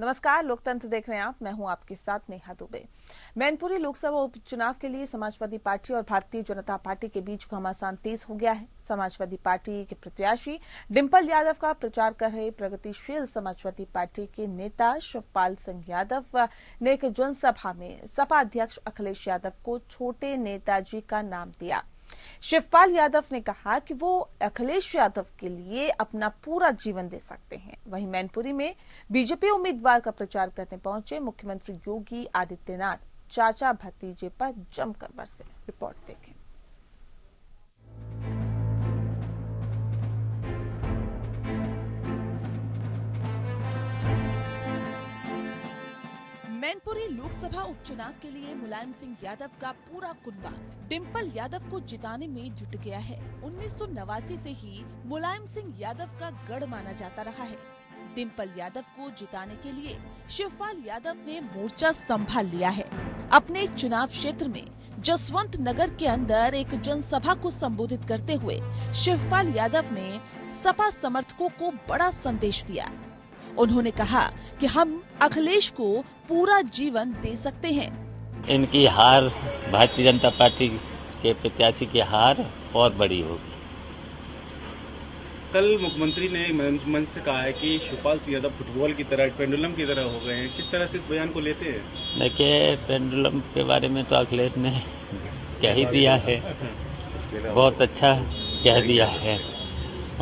नमस्कार, लोकतंत्र देख रहे हैं आप। मैं हूं आपके साथ नेहा दुबे। मैनपुरी लोकसभा उपचुनाव के लिए समाजवादी पार्टी और भारतीय जनता पार्टी के बीच घमासान तेज हो गया है। समाजवादी पार्टी के प्रत्याशी डिंपल यादव का प्रचार कर रहे प्रगतिशील समाजवादी पार्टी के नेता शिवपाल सिंह यादव ने एक जनसभा में सपा अध्यक्ष अखिलेश यादव को छोटे नेताजी का नाम दिया। शिवपाल यादव ने कहा कि वो अखिलेश यादव के लिए अपना पूरा जीवन दे सकते हैं। वहीं मैनपुरी में बीजेपी उम्मीदवार का प्रचार करने पहुंचे मुख्यमंत्री योगी आदित्यनाथ चाचा भतीजे पर जमकर बरसे। रिपोर्ट देखें। मैनपुरी लोकसभा उपचुनाव के लिए मुलायम सिंह यादव का पूरा कुनबा डिंपल यादव को जिताने में जुट गया है। 1989 से ही मुलायम सिंह यादव का गढ़ माना जाता रहा है। डिंपल यादव को जिताने के लिए शिवपाल यादव ने मोर्चा संभाल लिया है। अपने चुनाव क्षेत्र में जसवंत नगर के अंदर एक जनसभा को संबोधित करते हुए शिवपाल यादव ने सपा समर्थकों को बड़ा संदेश दिया। उन्होंने कहा कि हम अखिलेश को पूरा जीवन दे सकते हैं। इनकी हार, भारतीय जनता पार्टी के प्रत्याशी की हार और बड़ी होगी। कल मुख्यमंत्री ने मंच से कहा है कि शिवपाल सिंह यादव फुटबॉल की तरह, पेंडुलम की तरह हो गए हैं। किस तरह से इस बयान को लेते हैं? देखिए, पेंडुलम के बारे में तो अखिलेश ने कह ही दिया है, बहुत अच्छा कह दिया है।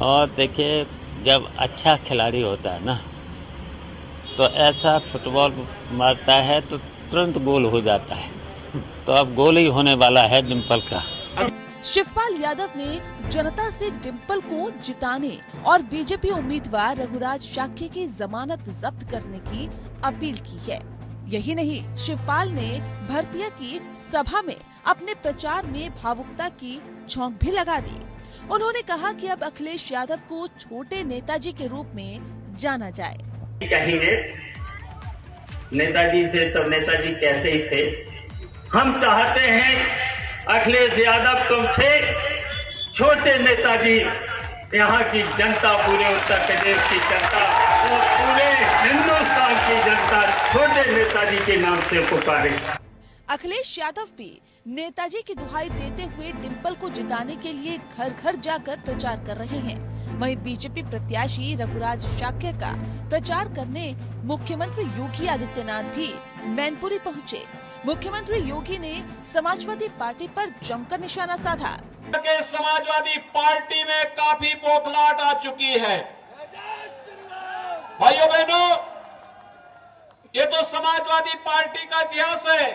और देखिए, जब अच्छा खिलाड़ी होता है ना, तो ऐसा फुटबॉल मारता है तो तुरंत गोल हो जाता है। तो अब गोल ही होने वाला है डिंपल का। शिवपाल यादव ने जनता से डिंपल को जिताने और बीजेपी उम्मीदवार रघुराज शाक्य की जमानत जब्त करने की अपील की है। यही नहीं, शिवपाल ने भरतिया की सभा में अपने प्रचार में भावुकता की झोंक भी लगा दी। उन्होंने कहा कि अब अखिलेश यादव को छोटे नेताजी के रूप में जाना जाए। कहेंगे नेताजी से तो नेताजी कैसे ही थे। हम चाहते हैं अखिलेश यादव तुमसे छोटे नेताजी, यहाँ की जनता, पूरे उत्तर प्रदेश की जनता और पूरे हिंदुस्तान की जनता छोटे नेताजी के नाम से पुकारे। अखिलेश यादव भी नेताजी की दुहाई देते हुए डिंपल को जिताने के लिए घर घर जाकर प्रचार कर रहे हैं। वहीं बीजेपी प्रत्याशी रघुराज शाक्य का प्रचार करने मुख्यमंत्री योगी आदित्यनाथ भी मैनपुरी पहुंचे। मुख्यमंत्री योगी ने समाजवादी पार्टी पर जमकर निशाना साधा। समाजवादी पार्टी में काफी बौखलाहट आ चुकी है। भाइयों बहनों, ये तो समाजवादी पार्टी का इतिहास है।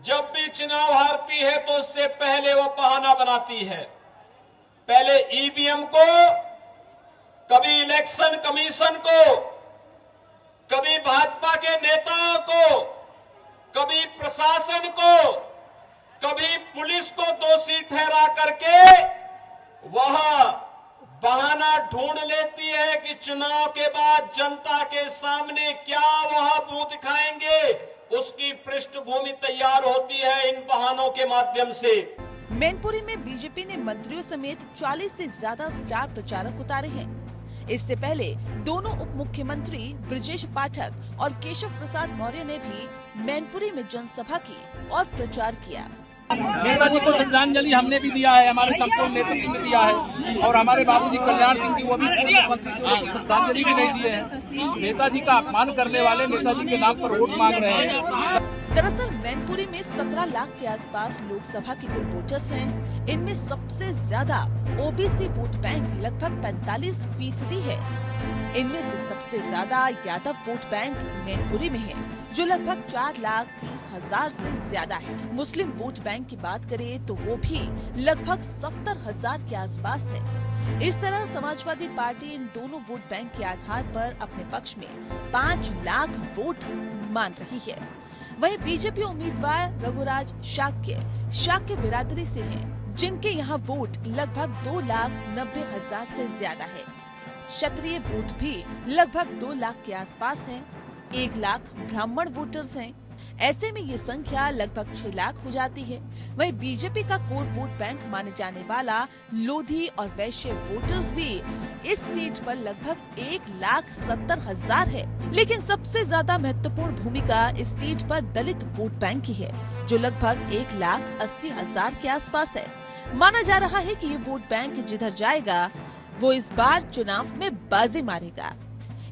जब भी चुनाव हारती है तो उससे पहले वो बहाना बनाती है। पहले ईवीएम को, कभी इलेक्शन कमीशन को, कभी भाजपा के नेताओं को, कभी प्रशासन को, कभी पुलिस को दोषी ठहरा करके वहां बहाना ढूंढ लेती है कि चुनाव के बाद जनता के सामने क्या वहां मुंह दिखाएंगे। उसकी पृष्ठभूमि तैयार होती है इन बहानों के माध्यम से। मैनपुरी में बीजेपी ने मंत्रियों समेत 40 से ज्यादा स्टार प्रचारक उतारे हैं। इससे पहले दोनों उप मुख्यमंत्री ब्रजेश पाठक और केशव प्रसाद मौर्य ने भी मैनपुरी में जनसभा की और प्रचार किया। नेताजी को श्रद्धांजलि हमने भी दिया है, हमारे संपूर्ण नेतृत्व ने दिया है। और हमारे बाबूजी कल्याण सिंह जी, वो भी मुख्यमंत्री को श्रद्धांजलि भी नहीं दिए हैं। नेताजी का अपमान करने वाले नेताजी के नाम पर वोट मांग रहे हैं। दरअसल मैनपुरी में 17 लाख के आसपास लोकसभा के कुल वोटर्स हैं। इनमें सबसे ज्यादा ओबीसी वोट बैंक लगभग 45% है। इनमें से सबसे ज्यादा यादव वोट बैंक मैनपुरी में है, जो लगभग 4,30,000 से ज्यादा है। मुस्लिम वोट बैंक की बात करें तो वो भी लगभग 70,000 के आसपास है। इस तरह समाजवादी पार्टी इन दोनों वोट बैंक के आधार पर अपने पक्ष में 5 लाख वोट मान रही है। वहीं बीजेपी उम्मीदवार रघुराज शाक्य बिरादरी से हैं, जिनके यहाँ वोट लगभग 2,90,000 से ज्यादा है। क्षत्रिय वोट भी लगभग 2 लाख के आसपास हैं। 1 लाख ब्राह्मण वोटर्स हैं। ऐसे में ये संख्या लगभग 6 लाख हो जाती है। वहीं बीजेपी का कोर वोट बैंक माने जाने वाला लोधी और वैश्य वोटर्स भी इस सीट पर लगभग 1,70,000 है। लेकिन सबसे ज्यादा महत्वपूर्ण भूमिका इस सीट पर दलित वोट बैंक की है, जो लगभग 1,80,000 के आसपास है। माना जा रहा है कि ये वोट बैंक जिधर जाएगा वो इस बार चुनाव में बाजी मारेगा।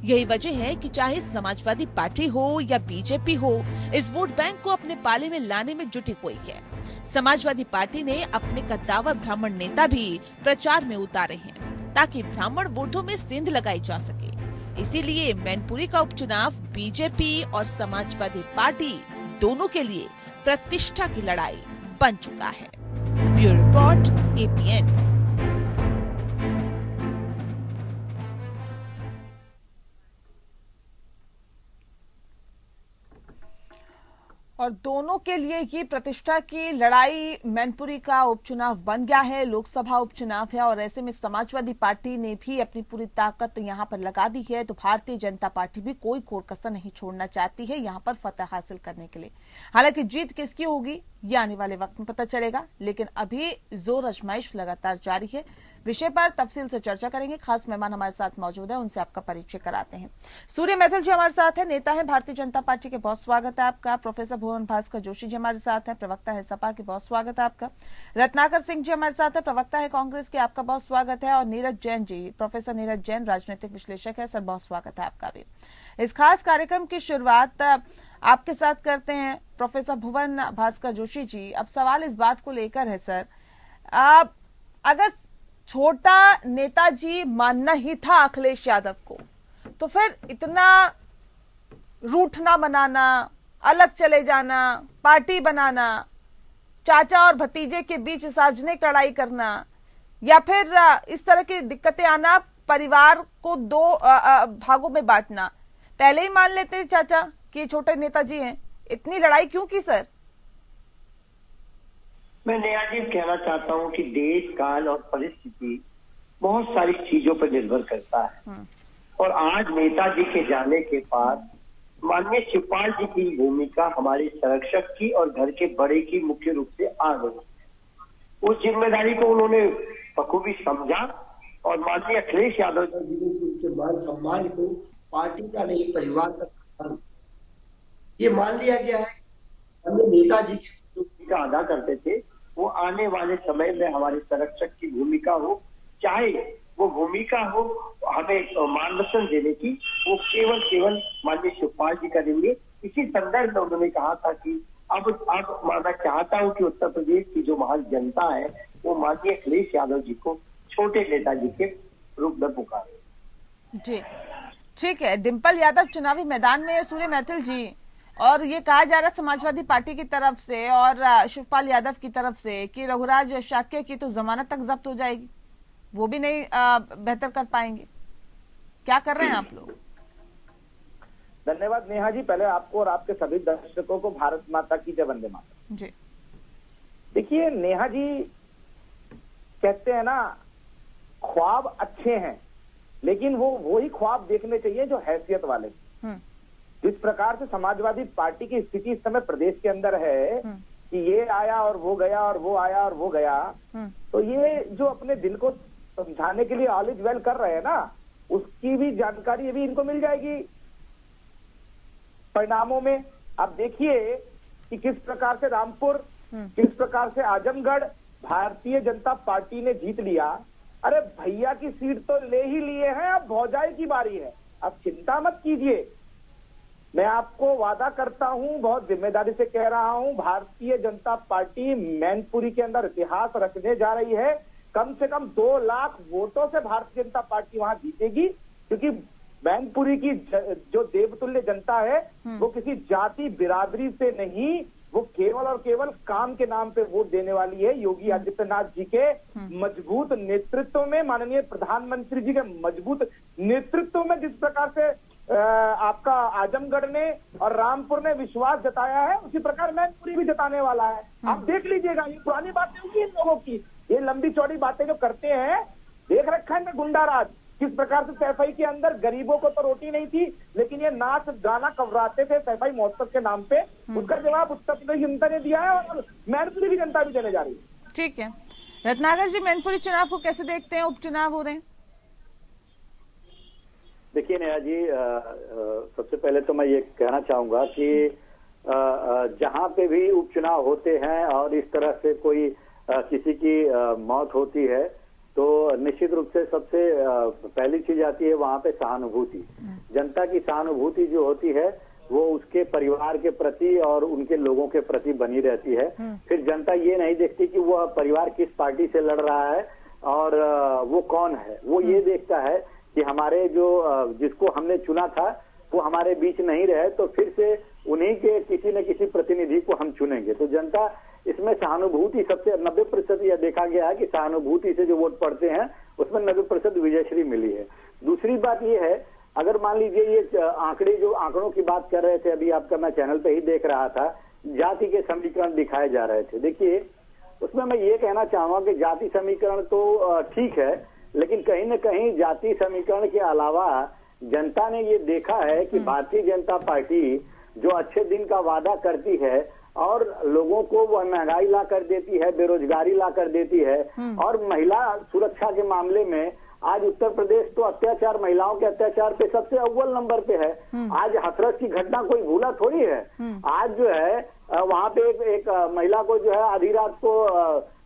यही वजह है कि चाहे समाजवादी पार्टी हो या बीजेपी हो, इस वोट बैंक को अपने पाले में लाने में जुटी हुई है। समाजवादी पार्टी ने अपने कद्दावर ब्राह्मण नेता भी प्रचार में उतारे हैं ताकि ब्राह्मण वोटों में सेंध लगाई जा सके। इसीलिए मैनपुरी का उपचुनाव बीजेपी और समाजवादी पार्टी दोनों के लिए प्रतिष्ठा की लड़ाई बन चुका है। Bureau report, APN। और दोनों के लिए ये प्रतिष्ठा की लड़ाई मैनपुरी का उपचुनाव बन गया है। लोकसभा उपचुनाव है और ऐसे में समाजवादी पार्टी ने भी अपनी पूरी ताकत यहां पर लगा दी है। तो भारतीय जनता पार्टी भी कोई कोर कसर नहीं छोड़ना चाहती है यहां पर फतह हासिल करने के लिए। हालांकि जीत किसकी होगी ये आने वाले वक्त में पता चलेगा, लेकिन अभी जोर आजमाइश लगातार जारी है। विषय पर तफसील से चर्चा करेंगे। खास मेहमान हमारे साथ मौजूद है, उनसे आपका परिचय कराते हैं। सूर्य मैथिल जी हमारे साथ है, नेता है भारतीय जनता पार्टी के, बहुत स्वागत है आपका। प्रोफेसर भुवन भास्कर जोशी जी हमारे साथ है, प्रवक्ता है सपा के, बहुत स्वागत है आपका। रत्नाकर सिंह जी हमारे साथ है, प्रवक्ता है कांग्रेस के, आपका बहुत स्वागत है। और नीरज जैन जी, प्रोफेसर नीरज जैन, राजनीतिक विश्लेषक है, सर बहुत स्वागत है आपका भी। इस खास कार्यक्रम की शुरुआत आपके साथ करते हैं प्रोफेसर भुवन भास्कर जोशी जी। अब सवाल इस बात को लेकर है सर, अगर छोटा नेताजी मानना ही था अखिलेश यादव को, तो फिर इतना रूठना बनाना, अलग चले जाना, पार्टी बनाना, चाचा और भतीजे के बीच सार्वजनिक लड़ाई करना, या फिर इस तरह की दिक्कतें आना, परिवार को दो भागों में बांटना, पहले ही मान लेते चाचा कि छोटे नेताजी हैं, इतनी लड़ाई क्यों की सर? मैं नेहा जी कहना चाहता हूं कि देश काल और परिस्थिति बहुत सारी चीजों पर निर्भर करता है। और आज नेताजी के जाने के बाद माननीय शिवपाल जी की भूमिका हमारे संरक्षक की और घर के बड़े की मुख्य रूप से आ गई। उस जिम्मेदारी को उन्होंने बखूबी समझा और माननीय अखिलेश यादव जी ने उनके मान सम्मान को पार्टी का नहीं परिवार का सम्मान ये मान लिया गया है। हमने नेताजी की जो भूमिका अदा करते थे वो आने वाले समय में हमारे संरक्षक की भूमिका हो, चाहे वो भूमिका हो हमें मार्गदर्शन देने की, वो केवल माननीय शिवपाल जी करेंगे। इसी संदर्भ में उन्होंने कहा था कि अब मैं चाहता हूं कि उत्तर प्रदेश की जो महान जनता है वो माननीय अखिलेश यादव जी को छोटे नेताजी के रूप में पुकारे। जी ठीक है, डिम्पल यादव चुनावी मैदान में है, सूर्य मैथिल जी, और ये कहा जा रहा है समाजवादी पार्टी की तरफ से और शिवपाल यादव की तरफ से कि रघुराज शाक्य की तो जमानत तक जब्त हो जाएगी, वो भी नहीं बेहतर कर पाएंगे। क्या कर रहे हैं आप लोग? धन्यवाद नेहा जी, पहले आपको और आपके सभी दर्शकों को भारत माता की जय, वंदे मातरम। जी देखिए नेहा जी, कहते हैं ना ख्वाब अच्छे हैं लेकिन वो ही ख्वाब देखने चाहिए जो हैसियत वाले। जिस प्रकार से समाजवादी पार्टी की स्थिति इस समय प्रदेश के अंदर है कि ये आया और वो गया और वो आया और वो गया, तो ये जो अपने दिल को समझाने के लिए ऑल इज वेल कर रहे हैं ना, उसकी भी जानकारी अभी इनको मिल जाएगी परिणामों में। अब देखिए कि किस प्रकार से रामपुर, किस प्रकार से आजमगढ़ भारतीय जनता पार्टी ने जीत लिया। अरे भैया की सीट तो ले ही लिए हैं, अब भौजाई की बारी है, अब चिंता मत कीजिए। मैं आपको वादा करता हूं, बहुत जिम्मेदारी से कह रहा हूं, भारतीय जनता पार्टी मैनपुरी के अंदर इतिहास रचने जा रही है। कम से कम 2 लाख वोटों से भारतीय जनता पार्टी वहां जीतेगी, क्योंकि मैनपुरी की जो देवतुल्य जनता है वो किसी जाति बिरादरी से नहीं, वो केवल और केवल काम के नाम पे वोट देने वाली है। योगी आदित्यनाथ जी के मजबूत नेतृत्व में, माननीय प्रधानमंत्री जी के मजबूत नेतृत्व में जिस प्रकार से आपका आजमगढ़ ने और रामपुर ने विश्वास जताया है, उसी प्रकार मैनपुरी भी जताने वाला है। आप देख लीजिएगा, ये पुरानी बातें होंगी इन लोगों की, ये लंबी चौड़ी बातें जो करते हैं, देख रखा है गुंडा राज किस प्रकार से सैफई के अंदर गरीबों को तो रोटी नहीं थी, लेकिन ये नाच गाना कवराते थे सैफई महोत्सव के नाम पे, उसका जवाब उत्तर प्रदेश जनता ने दिया है और मैनपुरी भी जनता भी देने जा रही है। ठीक है रत्नाकर जी, मैनपुरी चुनाव को कैसे देखते हैं? उपचुनाव हो रहे हैं। देखिए नेहा जी, सबसे पहले तो मैं ये कहना चाहूंगा कि जहां पे भी उपचुनाव होते हैं और इस तरह से कोई किसी की मौत होती है तो निश्चित रूप से सबसे पहली चीज आती है वहां पे सहानुभूति। जनता की सहानुभूति जो होती है वो उसके परिवार के प्रति और उनके लोगों के प्रति बनी रहती है। फिर जनता ये नहीं देखती कि वह परिवार किस पार्टी से लड़ रहा है और वो कौन है, वो ये देखता है कि हमारे जो जिसको हमने चुना था वो हमारे बीच नहीं रहे तो फिर से उन्हीं के किसी न किसी प्रतिनिधि को हम चुनेंगे। तो जनता इसमें सहानुभूति सबसे 90% यह देखा गया है कि सहानुभूति से जो वोट पड़ते हैं उसमें 90% विजयश्री मिली है। दूसरी बात यह है, अगर मान लीजिए ये आंकड़ों की बात कर रहे थे, अभी आपका मैं चैनल पे ही देख रहा था, जाति के समीकरण दिखाए जा रहे थे। देखिए उसमें मैं ये कहना चाहूंगा कि जाति समीकरण तो ठीक है, लेकिन कहीं न कहीं जाति समीकरण के अलावा जनता ने ये देखा है कि भारतीय जनता पार्टी जो अच्छे दिन का वादा करती है और लोगों को वह महंगाई ला कर देती है, बेरोजगारी ला कर देती है और महिला सुरक्षा के मामले में आज उत्तर प्रदेश तो अत्याचार, महिलाओं के अत्याचार पे सबसे अव्वल नंबर पे है। आज हाथरस की घटना कोई भूला थोड़ी है। आज जो है वहां पे एक महिला को जो है आधी रात को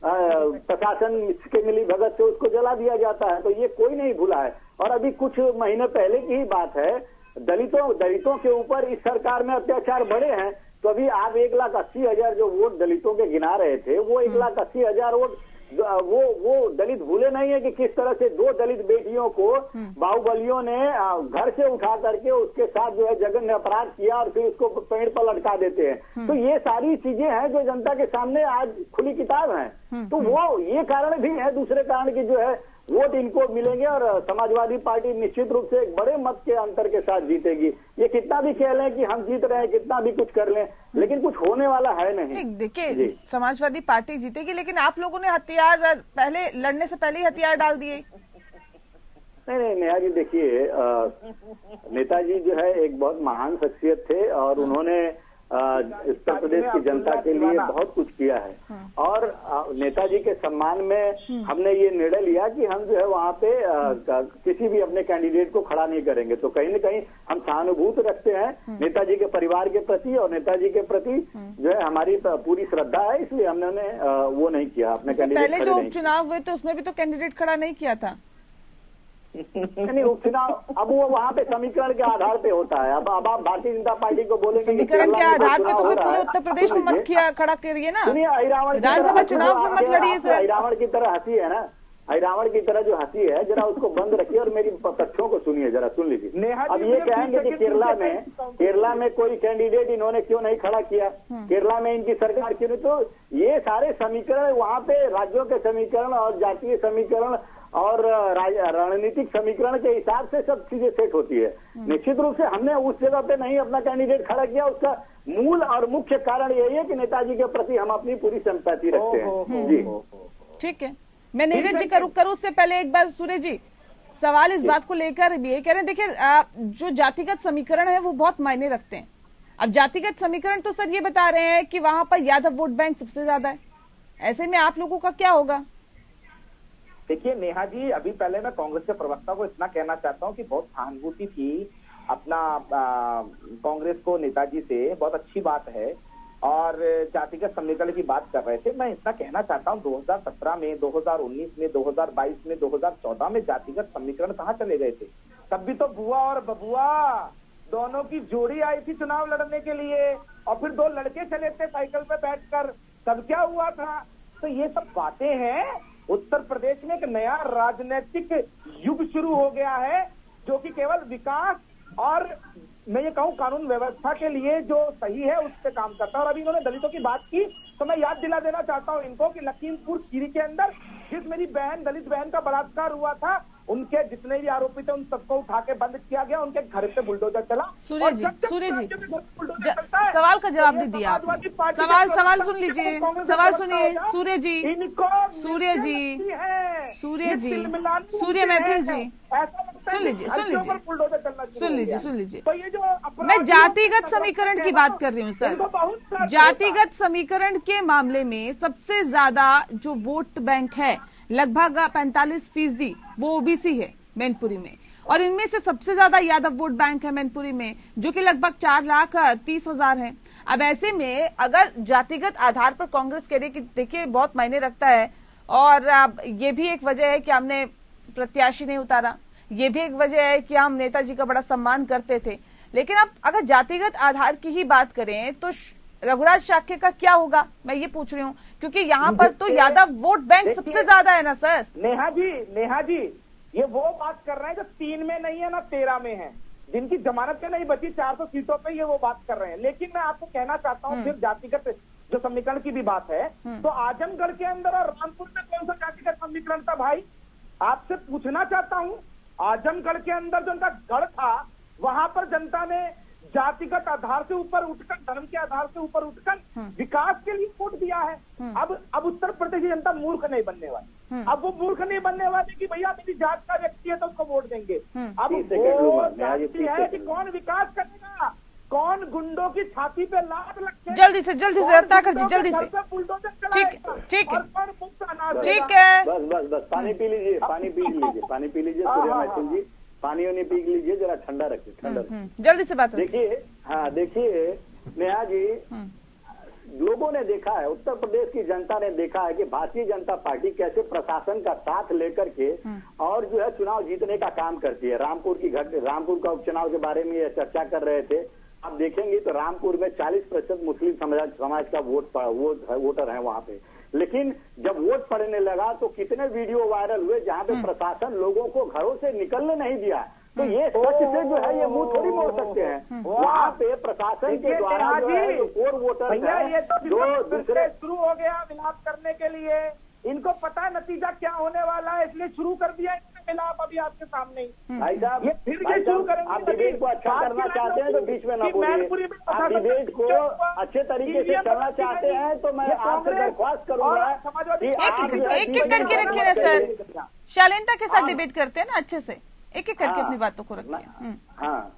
प्रशासन के मिली भगत से उसको जला दिया जाता है, तो ये कोई नहीं भूला है। और अभी कुछ महीने पहले की ही बात है, दलितों के ऊपर इस सरकार में अत्याचार बढ़े हैं। तो अभी आप 1,80,000 जो वोट दलितों के गिना रहे थे, वो 1,80,000 वोट वो दलित भूले नहीं है कि किस तरह से 2 दलित बेटियों को बाहुबलियों ने घर से उठा करके उसके साथ जो है जघन्य अपराध किया और फिर उसको पेड़ पर लटका देते हैं। तो ये सारी चीजें हैं जो जनता के सामने आज खुली किताब हैं। तो वो ये कारण भी है, दूसरे कारण की जो है वोट इनको मिलेंगे और समाजवादी पार्टी निश्चित रूप से एक बड़े मत के अंतर के साथ जीतेगी। ये कितना भी कह लें कि हम जीत रहे हैं, कितना भी कुछ कर लें, लेकिन कुछ होने वाला है नहीं। देखिए समाजवादी पार्टी जीतेगी, लेकिन आप लोगों ने हथियार पहले लड़ने से पहले ही हथियार डाल दिए। नहीं नेहा जी, देखिए नेताजी जो है एक बहुत महान शख्सियत थे और उन्होंने उत्तर प्रदेश की जनता के लिए बहुत कुछ किया है और नेताजी के सम्मान में हमने ये निर्णय लिया कि हम जो है वहाँ पे किसी भी अपने कैंडिडेट को खड़ा नहीं करेंगे। तो कहीं न कहीं हम सहानुभूति रखते हैं नेताजी के परिवार के प्रति और नेताजी के प्रति जो है हमारी पूरी श्रद्धा है, इसलिए हमने वो नहीं किया अपने कैंडिडेट। पहले जो उपचुनाव हुए तो उसमें भी तो कैंडिडेट खड़ा नहीं किया था। नहीं, उपचुनाव अब वो वहाँ पे समीकरण के आधार पे होता है। अब आप भारतीय जनता पार्टी को बोलेंगे समीकरण के आधार पे तो फिर पूरे उत्तर प्रदेश में मत खड़ा करिए ना, विधानसभा चुनाव में मत लड़िए सर। रावण की तरह हंसी है ना, रावण की तरह जो हंसी है, जरा उसको बंद रखिए और मेरी तथ्यों को सुनिए, जरा सुन लीजिए। अब ये कहेंगे कि केरला में कोई कैंडिडेट इन्होंने क्यों नहीं खड़ा किया, केरला में इनकी सरकार क्यों नहीं, तो ये सारे समीकरण वहाँ पे राज्यों के समीकरण और जातीय समीकरण और रणनीतिक समीकरण के हिसाब से सब चीजें सेट होती है। निश्चित रूप से हमने उस जगह पे नहीं अपना कैंडिडेट खड़ा किया, उसका मूल और मुख्य कारण यही है कि नेताजी के प्रति हम अपनी पूरी सिंपैथी रखते हैं। जी ठीक है, मैं नीरज जी करूँ उससे पहले एक बार सूर्य जी सवाल इस बात को लेकर ये कह रहे हैं, देखिए जो जातिगत समीकरण है वो बहुत मायने रखते हैं। अब जातिगत समीकरण तो सर ये बता रहे हैं कि वहां पर यादव वोट बैंक सबसे ज्यादा है, ऐसे में आप लोगों का क्या होगा? देखिए नेहा जी, अभी पहले मैं कांग्रेस के प्रवक्ता को इतना कहना चाहता हूं कि बहुत सहानुभूति थी अपना कांग्रेस को नेताजी से, बहुत अच्छी बात है और जातिगत समीकरण की बात कर रहे थे। मैं इतना कहना चाहता हूं 2017 में, 2019 में, 2022 में, 2014 में जातिगत समीकरण कहाँ चले गए थे? तब भी तो बुआ और बबुआ दोनों की जोड़ी आई थी चुनाव लड़ने के लिए और फिर 2 लड़के चले थे साइकिल पे बैठकर, तब क्या हुआ था? तो ये सब बातें हैं। उत्तर प्रदेश में एक नया राजनीतिक युग शुरू हो गया है जो कि केवल विकास और मैं ये कहूँ कानून व्यवस्था के लिए जो सही है उस पे काम करता है। और अभी इन्होंने दलितों की बात की तो मैं याद दिला देना चाहता हूँ इनको कि लखीमपुर खीरी के अंदर जिस मेरी बहन, दलित बहन का बलात्कार हुआ था, उनके जितने भी आरोपी थे उन सबको उठा के बंद किया गया, उनके घर पे बुलडोजर चला। सूर्य जी सवाल का जवाब नहीं दिया आपने। सवाल सुन लीजिए, सवाल सुनिए सूर्य जी, सूर्य जी, सूर्य जी, सूर्य मैथिल जी, सुन लीजिए, सुन लीजिए। तो ये जो मैं जातिगत समीकरण की बात कर रही हूँ सर। जातिगत समीकरण के मामले में सबसे ज्यादा जो वोट बैंक है लगभग 45% वो ओबीसी है मैनपुरी में, और इनमें से सबसे ज्यादा यादव वोट बैंक है मैनपुरी में जो कि लगभग 4,30,000 है। अब ऐसे में अगर जातिगत आधार पर कांग्रेस कह रही कि देखिए बहुत मायने रखता है, और अब ये भी एक वजह है कि हमने प्रत्याशी नहीं उतारा, ये भी एक वजह है कि हम नेताजी का बड़ा सम्मान करते थे, लेकिन अब अगर जातिगत आधार की ही बात करें तो रघुराज शाक्य का क्या होगा, मैं ये पूछ रही हूँ, क्योंकि यहाँ पर तो यादव वोट बैंक सबसे ज्यादा है ना सर। नेहा जी ये वो बात कर रहे हैं जो 3 में नहीं है ना 13 में है, जिनकी जमानत पे नहीं बची 400 सीटों पे, ये वो बात कर रहे हैं। लेकिन मैं आपको कहना चाहता हूँ फिर जातिगत जो समीकरण की भी बात है, तो आजमगढ़ के अंदर और रामपुर में कौन सा जातिगत समीकरण था भाई? आपसे पूछना चाहता हूँ, आजमगढ़ के अंदर जो उनका गढ़ था वहां पर जनता ने जातिगत आधार से ऊपर उठकर, धर्म के आधार से ऊपर उठकर विकास के लिए वोट दिया है। अब उत्तर प्रदेश की जनता मूर्ख नहीं बनने वाली, अब वो मूर्ख नहीं बनने वाली कि भैया मेरी जात का व्यक्ति है तो उसको वोट देंगे। अब वो जानती है कि कौन विकास करेगा, कौन गुंडों की छाती पे लात लगते, जल्दी से रत्नाकर जी, जल्दी से, ठीक है, बस पानी पी लीजिए, पानी पी लीजिए सूर्य मैथिल जी, पानी वानी पी लीजिए, जरा ठंडा रखिए, ठंडा जल्दी से बात। देखिए नेहा जी, लोगों ने देखा है, उत्तर प्रदेश की जनता ने देखा है कि भारतीय जनता पार्टी कैसे प्रशासन का साथ लेकर के और जो है चुनाव जीतने का काम करती है। रामपुर का उपचुनाव के बारे में ये चर्चा कर रहे थे। आप देखेंगे तो रामपुर में 40% मुस्लिम समाज का वोटर है वहाँ पे, लेकिन जब वोट पड़ने लगा तो कितने वीडियो वायरल हुए जहाँ पे प्रशासन लोगों को घरों से निकलने नहीं दिया। तो ये सच से जो है ये मुंह थोड़ी मोड़ सकते हैं। वहाँ पे प्रशासन के द्वारा जो है कोर वोटर ये तो दूसरे शुरू हो गया विलाप करने के लिए, इनको पता है नतीजा क्या होने वाला है, इसलिए शुरू कर दिया इन्होंने मिलाप अभी आपके सामने ही। भाई साहब, ये फिर ये शुरू करेंगे। आप डिबेट को अच्छा करना चाहते हैं तो बीच में ना बोलिए। आप डिबेट को अच्छे तरीके से चलना चाहते हैं तो मैं आपसे दरख्वास्त करूंगा कि एक करके रखिए ना सर, शालीनता के साथ डिबेट करते हैं ना, अच्छे से एक एक करके अपनी बातों को रखिए। हाँ,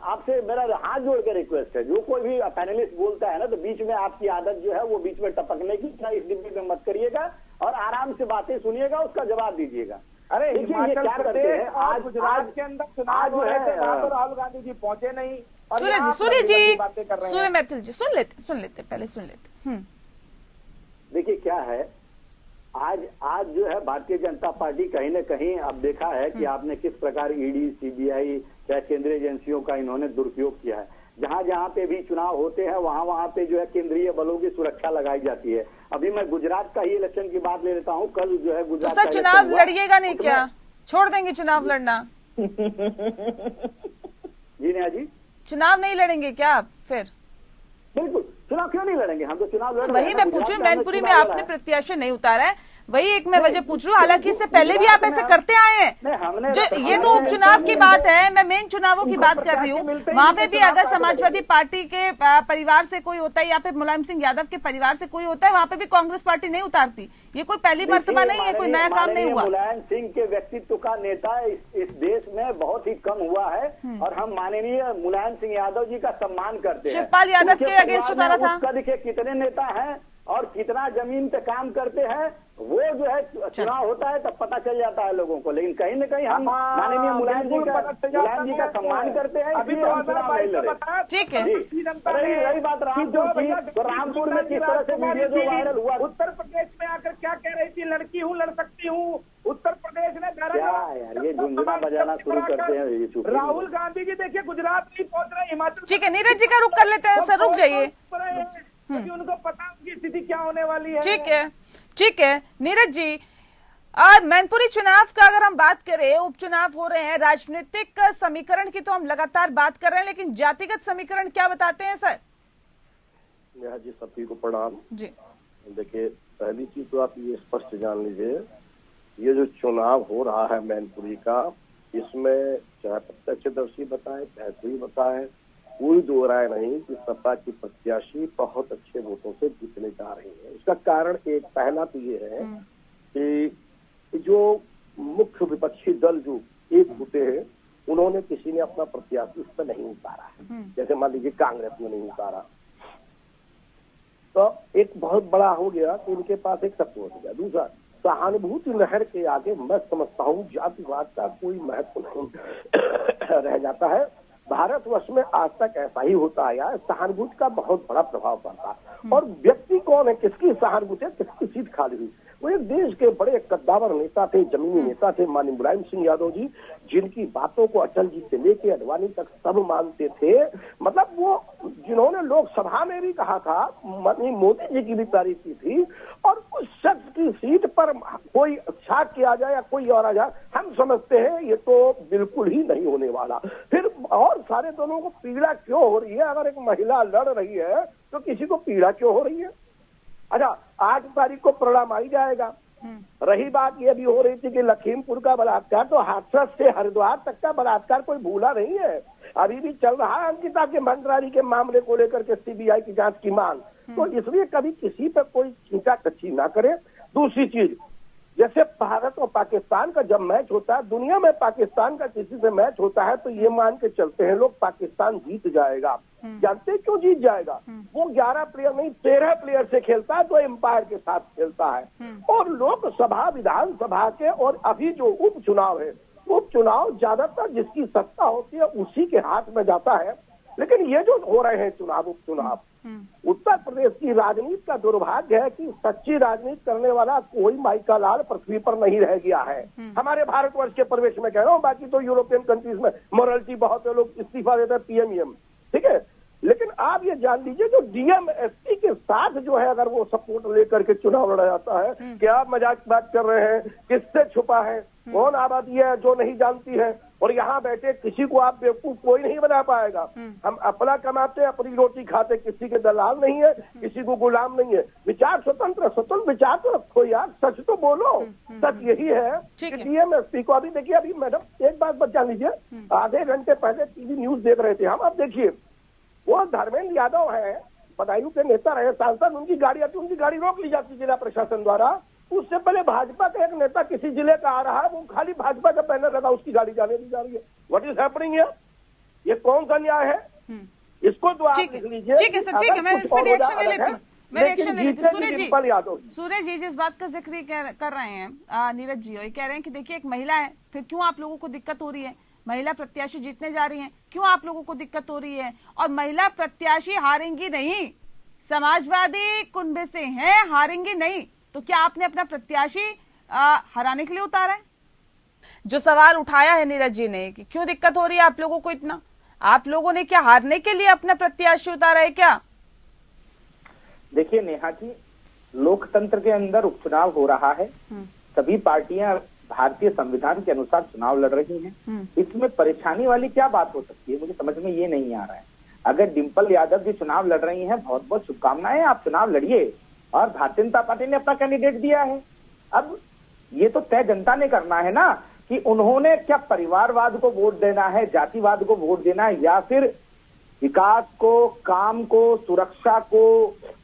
आपसे मेरा हाथ जोड़ के रिक्वेस्ट है, जो कोई भी पैनलिस्ट बोलता है ना तो बीच में आपकी आदत जो है वो बीच में टपकने की, इस डिबेट में मत करिएगा और आराम से बातें सुनिएगा, उसका जवाब दीजिएगा। अरे हिमाचल क्या करते हैं, आज गुजरात के अंदर चुनाव हो रहे थे, वहां पर राहुल गांधी जी पहुंचे नहीं। सूर्य मैथिल जी सुन लेते पहले सुन लेते। देखिए क्या है, आज जो है भारतीय जनता पार्टी कहीं न कहीं अब देखा है कि आपने किस प्रकार ईडी, सीबीआई चाहे केंद्रीय एजेंसियों का इन्होंने दुरुपयोग किया है। जहां पे भी चुनाव होते हैं वहां पे जो है केंद्रीय बलों की सुरक्षा लगाई जाती है। अभी मैं गुजरात का ही इलेक्शन की बात ले लेता हूं। कल जो है गुजरात तो सर चुनाव लड़िएगा नहीं क्या? छोड़ देंगे चुनाव लड़ना? जी नेहा जी, चुनाव नहीं लड़ेंगे क्या आप फिर? बिल्कुल, चुनाव क्यों नहीं लड़ेंगे, हम तो चुनाव लड़ रहे हैं। वही मैं पूछ रही हूँ, मैनपुरी में आपने प्रत्याशी नहीं उतारा है, वही एक मैं वजह पूछ रही हूँ। हालांकि इससे पहले भी आप ऐसे करते आए हैं। जो ये तो उपचुनाव की बात है, मैं मेन चुनावों की बात कर रही हूँ। वहाँ पे भी अगर समाजवादी पार्टी के परिवार से कोई होता है या फिर मुलायम सिंह यादव के परिवार से कोई होता है, वहाँ पे भी कांग्रेस पार्टी नहीं उतारती। ये कोई पहली मर्तबा नहीं है, कोई नया काम नहीं हुआ। मुलायम सिंह के व्यक्तित्व का नेता इस देश में बहुत ही कम हुआ है और हम माननीय मुलायम सिंह यादव जी का सम्मान करते हैं। शिवपाल यादव के अगेंस्ट उतारा था। के कितने नेता हैं और कितना जमीन पे काम करते हैं, वो जो है चुनाव होता है तब पता चल जाता है लोगों को। लेकिन कहीं न कहीं हम माननीय मुलायम जी का सम्मान करते हैं, इसलिए हम चुनाव नहीं लड़े। ठीक है, रही बात रामपुर की, तो रामपुर में किस तरह से वीडियो जो वायरल हुआ, उत्तर प्रदेश में आकर क्या कह रही थी, लड़की हूँ लड़ सकती हूँ। उत्तर प्रदेश ने क्या यार ये झुंझुना बजाना शुरू करते हैं। राहुल गांधी जी देखिए गुजरात नहीं पहुंच रहे, हिमाचल। ठीक है, नीरज जी का रुख कर लेते हैं सर, रुक जाइए। उनको पता उनकी स्थिति क्या होने वाली है। ठीक है नीरज जी, मैनपुरी चुनाव का अगर हम बात करें, उपचुनाव हो रहे हैं, राजनीतिक समीकरण की तो हम लगातार बात कर रहे हैं, लेकिन जातिगत समीकरण क्या बताते हैं सर? जी सभी को प्रणाम जी। देखिए पहली चीज तो आप ये स्पष्ट जान लीजिए, ये जो चुनाव हो रहा है मैनपुरी का, इसमें चाहे प्रत्यक्षदर्शी बताए चाहे कोई बताए, कोई दो राय नहीं कि सपा की प्रत्याशी बहुत अच्छे वोटों से जीतने जा रही है। इसका कारण एक पहला तो ये है कि जो मुख्य विपक्षी दल जो एक होते हैं, उन्होंने किसी ने अपना प्रत्याशी इस पर नहीं उतारा है। जैसे मान लीजिए कांग्रेस में नहीं उतारा, तो एक बहुत बड़ा हो गया कि उनके पास एक तत्व हो गया। दूसरा, सहानुभूति लहर के आगे मैं समझता हूँ जातिवाद का कोई महत्व नहीं रह जाता है। भारतवर्ष में आज तक ऐसा ही होता आया है, सहानुभूति का बहुत बड़ा प्रभाव पड़ता है। और व्यक्ति कौन है, किसकी सहानुभूति है, किसकी सीट खाली हुई। वो एक देश के बड़े कद्दावर नेता थे, जमीनी नेता थे माननीय मुलायम सिंह यादव जी, जिनकी बातों को अटल जी से लेके अडवाणी तक सब मानते थे। मतलब वो जिन्होंने लोकसभा में भी कहा था, माननीय मोदी जी की भी तारीफ की थी। और उस शख्स की सीट पर कोई छाक किया जाए या कोई और आ जाए, हम समझते हैं ये तो बिल्कुल ही नहीं होने वाला। फिर और सारे दोनों को पीड़ा क्यों हो रही है? अगर एक महिला लड़ रही है तो किसी को पीड़ा क्यों हो रही है? अच्छा, 8 तारीख को परिणाम आ ही जाएगा। रही बात ये भी हो रही थी कि लखीमपुर का बलात्कार, तो हाथरस से हरिद्वार तक का बलात्कार कोई भूला नहीं है, अभी भी चल रहा है। अंकिता के मंत्रालय के मामले को लेकर के सीबीआई की जांच की मांग, तो इसलिए कभी किसी पर कोई चिंता कच्ची ना करे। दूसरी चीज, जैसे भारत और पाकिस्तान का जब मैच होता है, दुनिया में पाकिस्तान का किसी से मैच होता है तो ये मान के चलते हैं लोग पाकिस्तान जीत जाएगा। जानते क्यों जीत जाएगा? वो 11 प्लेयर नहीं 13 प्लेयर से खेलता है, तो एम्पायर के साथ खेलता है। और लोकसभा विधानसभा के और अभी जो उपचुनाव है, उपचुनाव ज्यादातर जिसकी सत्ता होती है उसी के हाथ में जाता है। लेकिन ये जो हो रहे हैं चुनाव, उपचुनाव, उत्तर प्रदेश की राजनीति का दुर्भाग्य है कि सच्ची राजनीति करने वाला कोई माइका लाल पृथ्वी पर नहीं रह गया है। हमारे भारतवर्ष के प्रवेश में कह रहा हूँ, बाकी तो यूरोपियन कंट्रीज में मोरालिटी बहुत है, लोग इस्तीफा देते हैं पीएम, ठीक है। लेकिन आप ये जान लीजिए, जो डीएमएसपी के साथ जो है अगर वो सपोर्ट लेकर के चुनाव लड़ा जाता है, क्या आप मजाक बात कर रहे हैं? किससे छुपा है? कौन आबादी है जो नहीं जानती है? और यहाँ बैठे किसी को आप बेवकूफ कोई नहीं बना पाएगा। हम अपना कमाते हैं, अपनी रोटी खाते, किसी के दलाल नहीं है, किसी को गुलाम नहीं है। विचार स्वतंत्र विचार तो रखो यार, सच तो बोलो। सच यही है कि डीएमएसपी को, अभी देखिए, अभी मैडम एक बात बचा लीजिए, आधे घंटे पहले टीवी न्यूज देख रहे थे हम, अब देखिए वो धर्मेंद्र यादव है, बदायूं के नेता रहे, सांसद, उनकी गाड़ी आती, उनकी गाड़ी रोक ली जाती जिला प्रशासन द्वारा। उससे पहले भाजपा का एक नेता किसी जिले का आ रहा है, वो खाली भाजपा का बैनर लगा, उसकी गाड़ी जाने दी जा रही है। What is happening here? ये कौन सा न्याय है? इसको तो आप लिख लीजिए। ठीक है सर, ठीक है, मैं इस पर रिएक्शन ले लेती हूँ। मैं रिएक्शन ले लेती हूँ। सूरज जी जिस बात का जिक्र कर रहे हैं नीरज जी, और कह रहे हैं कि देखिए एक महिला है, फिर क्यों आप लोगों को दिक्कत हो रही है? महिला प्रत्याशी जीतने जा रही हैं, क्यों आप लोगों को दिक्कत हो रही है? और महिला प्रत्याशी हारेंगी नहीं, समाजवादी कुनबे से हैं, हारेंगी नहीं, तो क्या आपने अपना प्रत्याशी हराने के लिए उतारा है? जो सवाल उठाया है नीरज जी ने कि क्यों दिक्कत हो रही है आप लोगों को इतना, आप लोगों ने क्या हारने के लिए अपना प्रत्याशी उतारा है क्या? देखिए नेहा जी, लोकतंत्र के अंदर उपचुनाव हो रहा है, सभी पार्टियां भारतीय संविधान के अनुसार चुनाव लड़ रही हैं। इसमें परेशानी वाली क्या बात हो सकती है, मुझे समझ में ये नहीं आ रहा है। अगर डिंपल यादव जी चुनाव लड़ रही हैं, बहुत बहुत शुभकामनाएं, आप चुनाव लड़िए। और भारतीय जनता पार्टी ने अपना कैंडिडेट दिया है। अब ये तो तय जनता ने करना है ना कि उन्होंने क्या परिवारवाद को वोट देना है, जातिवाद को वोट देना है, या फिर विकास को, काम को, सुरक्षा को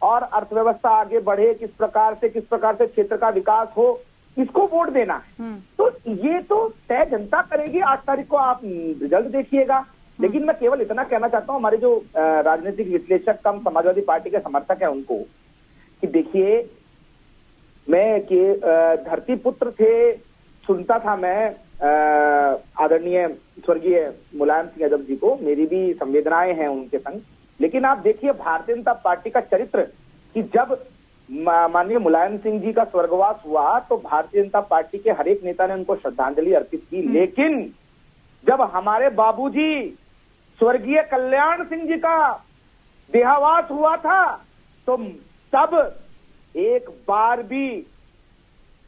और अर्थव्यवस्था आगे बढ़े, किस प्रकार से क्षेत्र का विकास हो, इसको वोट देना है। तो ये तो तय जनता करेगी। 8 तारीख को आप रिजल्ट देखिएगा। लेकिन मैं केवल इतना कहना चाहता हूं हमारे जो राजनीतिक विश्लेषक कम समाजवादी पार्टी के समर्थक है उनको, कि देखिए मैं कि धरती पुत्र थे, सुनता था मैं आदरणीय स्वर्गीय मुलायम सिंह यादव जी को, मेरी भी संवेदनाएं हैं उनके संग। लेकिन आप देखिए भारतीय जनता पार्टी का चरित्र, कि जब माननीय मुलायम सिंह जी का स्वर्गवास हुआ तो भारतीय जनता पार्टी के हर एक नेता ने उनको श्रद्धांजलि अर्पित की। लेकिन जब हमारे बाबूजी स्वर्गीय कल्याण सिंह जी का देहावास हुआ था, तो तब एक बार भी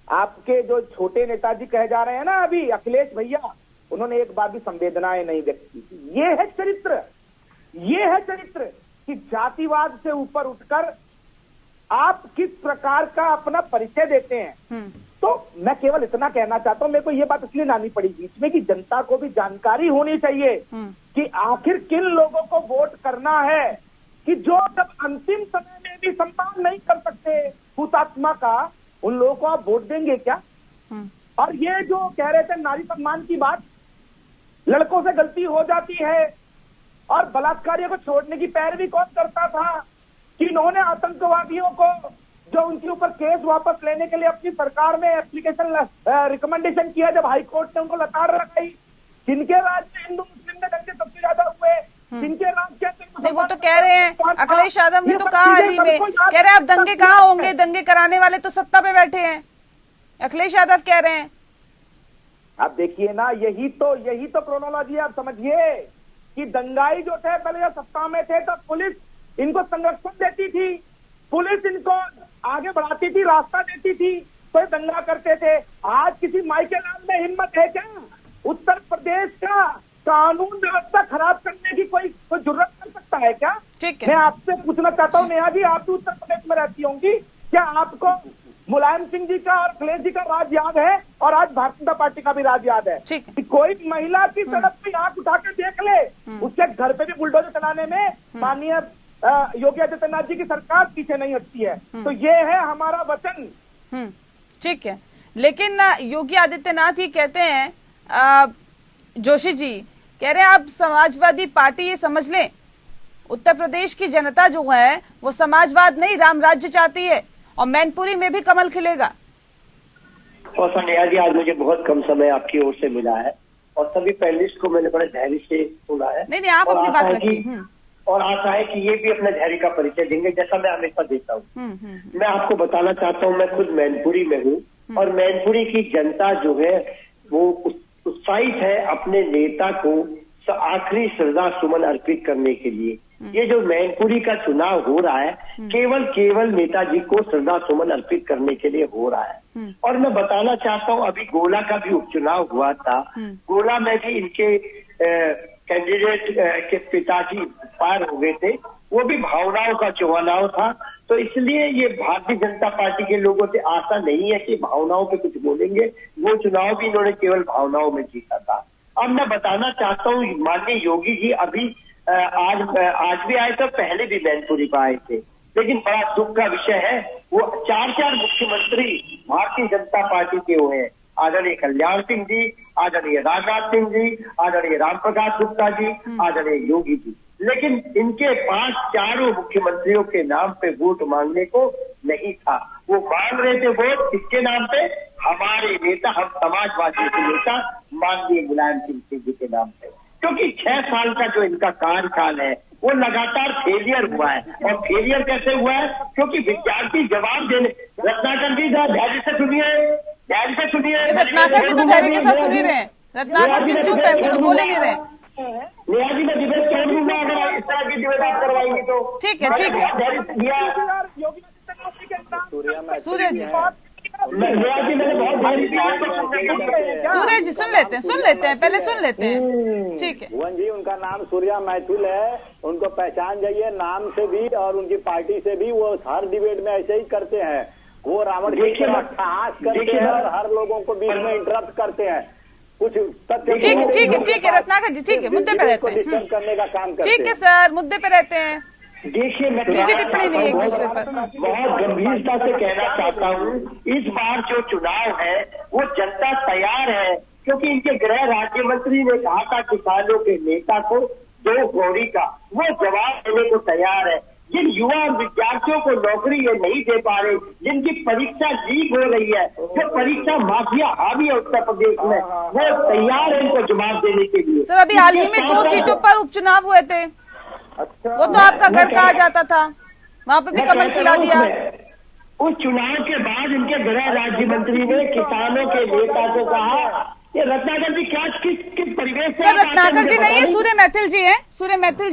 आपके जो छोटे नेताजी कहे जा रहे हैं ना अभी, अखिलेश भैया, उन्होंने एक बार भी संवेदनाएं नहीं व्यक्त की। ये है चरित्र, ये है चरित्र कि जातिवाद से ऊपर उठकर आप किस प्रकार का अपना परिचय देते हैं। तो मैं केवल इतना कहना चाहता हूं, मेरे को ये बात इसलिए लानी पड़ी बीच में कि जनता को भी जानकारी होनी चाहिए कि आखिर किन लोगों को वोट करना है, कि जो जब अंतिम समय में भी सम्मान नहीं कर सकते हुतात्मा का, उन लोगों को आप वोट देंगे क्या। और ये जो कह रहे थे नारी सम्मान की बात, लड़कों से गलती हो जाती है और बलात्कारियों को छोड़ने की पैरवी कौन करता था, कि इन्होंने आतंकवादियों को जो उनके ऊपर केस वापस लेने के लिए अपनी सरकार में एप्लीकेशन रिकमेंडेशन किया, जब हाईकोर्ट ने उनको लताड़ लगाई। किनके राज में हिंदू मुस्लिम में दंगे सबसे ज्यादा हुए, किनके राज के नहीं, वो तो कह रहे हैं, अखिलेश यादव ने तो कहा हाल ही में, कह रहे हैं अब दंगे कहाँ होंगे, दंगे कराने वाले तो सत्ता पे बैठे हैं, अखिलेश यादव कह रहे हैं। आप देखिए ना, यही तो क्रोनोलॉजी आप समझिए कि दंगाई जो थे पहले जब सत्ता में थे तो पुलिस इनको संरक्षण देती थी, पुलिस इनको आगे बढ़ाती थी, रास्ता देती थी, तो ये दंगा करते थे। आज किसी माइके लाल में हिम्मत है क्या उत्तर प्रदेश का कानून व्यवस्था खराब करने की कोई जुर्रत कर सकता है क्या। ठीक है, मैं आपसे पूछना चाहता हूँ नेहा जी, आप भी उत्तर प्रदेश में रहती होंगी, क्या आपको मुलायम सिंह जी का और अखिलेश जी का राज याद है, और आज भारतीय जनता पार्टी का भी राज याद है। कि कोई महिला की सड़क पे आंख उठा के देख ले, उसके घर पे भी बुलडोजर चलाने में माननीय योगी आदित्यनाथ जी की सरकार पीछे नहीं हटती है। तो ये है हमारा वचन। ठीक है, लेकिन योगी आदित्यनाथ ही कहते हैं, जोशी जी कह रहे हैं आप समाजवादी पार्टी ये समझ लें, उत्तर प्रदेश की जनता जो है वो समाजवाद नहीं राम राज्य चाहती है, और मैनपुरी में भी कमल खिलेगा। और नेहा जी, आज मुझे बहुत कम समय आपकी ओर से मिला है और सभी पैनलिस्ट को मैंने बड़े धैर्य से सुना है। नहीं, आप अपनी बात रखिए। और आशा है कि ये भी अपने धैर्य का परिचय देंगे, जैसा मैं हमेशा देता हूँ। मैं आपको बताना चाहता हूँ, मैं खुद मैनपुरी में हूँ और मैनपुरी की जनता जो है वो उत्साहित है अपने नेता को आखिरी श्रद्धा सुमन अर्पित करने के लिए। ये जो मैनपुरी का चुनाव हो रहा है केवल नेताजी को श्रद्धा सुमन अर्पित करने के लिए हो रहा है। और मैं बताना चाहता हूँ, अभी गोला का भी उपचुनाव हुआ था, गोला में भी इनके कैंडिडेट के पिताजी पार हो गए थे, वो भी भावनाओं का चुनाव था। तो इसलिए ये भारतीय जनता पार्टी के लोगों से आशा नहीं है कि भावनाओं पे कुछ बोलेंगे, वो चुनाव भी इन्होंने केवल भावनाओं में जीता था। अब मैं बताना चाहता हूँ, माननीय योगी जी अभी आज भी आए थे, पहले भी मैनपुरी पर आए थे, लेकिन बड़ा दुख का विषय है वो 4 मुख्यमंत्री भारतीय जनता पार्टी के हुए हैं। आदरणीय कल्याण सिंह जी, आदरणीय राजनाथ सिंह जी, आदरणीय राम प्रकाश गुप्ता जी, आदरणीय योगी जी, लेकिन इनके पास 4 मुख्यमंत्रियों के नाम पे वोट मांगने को नहीं था। वो मांग रहे थे वोट किसके नाम पे, हमारे नेता, हम समाजवादी के नेता माननीय मुलायम सिंह जी के नाम पे, क्योंकि 6 साल का जो इनका कार्यकाल है वो लगातार फेलियर हुआ है। और फेलियर कैसे हुआ है, क्योंकि विद्यार्थी जवाब देने, रत्नाकर जी धैर्य से सुनिए, रत्नाकर जी तो धैर्य के साथ सुन ही रहे हैं, रत्नाकर जी चुप है, कुछ बोले नहीं रहे। नेहा जी मैं डिबेट कर दूंगा अगर इस तरह की डिबेट आप करवाएंगी तो। ठीक है, सूर्य जी सुन लेते हैं, पहले सुन लेते हैं। ठीक है, भुवन जी, उनका नाम सूर्या मैथिल है, उनको पहचान जाइए नाम से भी और उनकी पार्टी से भी। वो हर डिबेट में ऐसे ही करते हैं, वो रावण की तरह साहस करते हैं और हर लोगों को बीच में इंटरप्ट करते हैं। कुछ ठीक है रत्नाकर जी, ठीक है, मुद्दे पे रहते हैं, करने का काम करते हैं। ठीक है सर, मुद्दे पे रहते हैं। देखिए, मैं टिप्पणी नहीं एक दूसरे पर बहुत गंभीरता से कहना चाहता हूँ, इस बार जो चुनाव है वो जनता तैयार है, क्योंकि इनके गृह राज्य मंत्री ने कहा था किसानों के नेता को 2 कौड़ी का, वो जवाब देने को तैयार है। जिन युवा विद्यार्थियों को नौकरी ये नहीं दे पा रहे, जिनकी परीक्षा लीक हो रही है, जो परीक्षा माफिया हावी है उत्तर प्रदेश में, वो तैयार है इनको जवाब देने के लिए। सर, अभी हाल ही में 2 सीटों पर उपचुनाव हुए थे, वो तो आपका घर कहा जाता था, वहाँ पे भी कमल खिला दिया। उस चुनाव के बाद इनके गृह राज्य मंत्री ने किसानों के नेता को कहा, ये रत्नाकर जी क्या किस परिवेश से? सर, रत्नाकर जी नहीं है, सूर्य मैथिल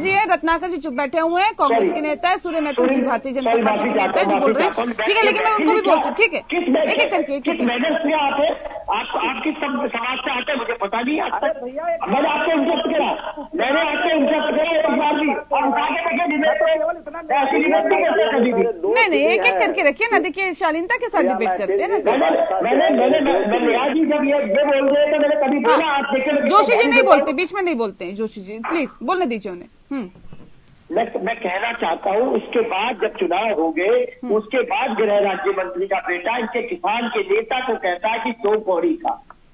जी है, रत्नाकर जी चुप बैठे हुए हैं, कांग्रेस के नेता है, सूर्य मैथिल जी भारतीय जनता पार्टी के नेता है जो बोल रहे हैं। ठीक है, लेकिन मैं उनको भी बोलती हूँ, ठीक है, एक करके आप किस समाज से आते हैं मुझे पता नहीं आता। मैंने आपको इंटरप्ट करा, एक बार भी, और उठा के देखिए डिबेट में ऐसी डिबेट भी कैसे कभी भी नहीं एक एक करके रखिए ना। देखिए शालीनता के साथ डिबेट करते हैं ना सर। मैंने जब ये बोल रहे तो मैंने कभी बोला आप देखिए जोशी जी नहीं बोलते, बीच में नहीं बोलते हैं जोशी जी, प्लीज बोलने दीजिए उन्हें। मैं कहना चाहता हूँ उसके बाद जब चुनाव हो गए उसके बाद गृह राज्य मंत्री का बेटा इनके किसान के नेता को कहता है कि 2 कौड़ी का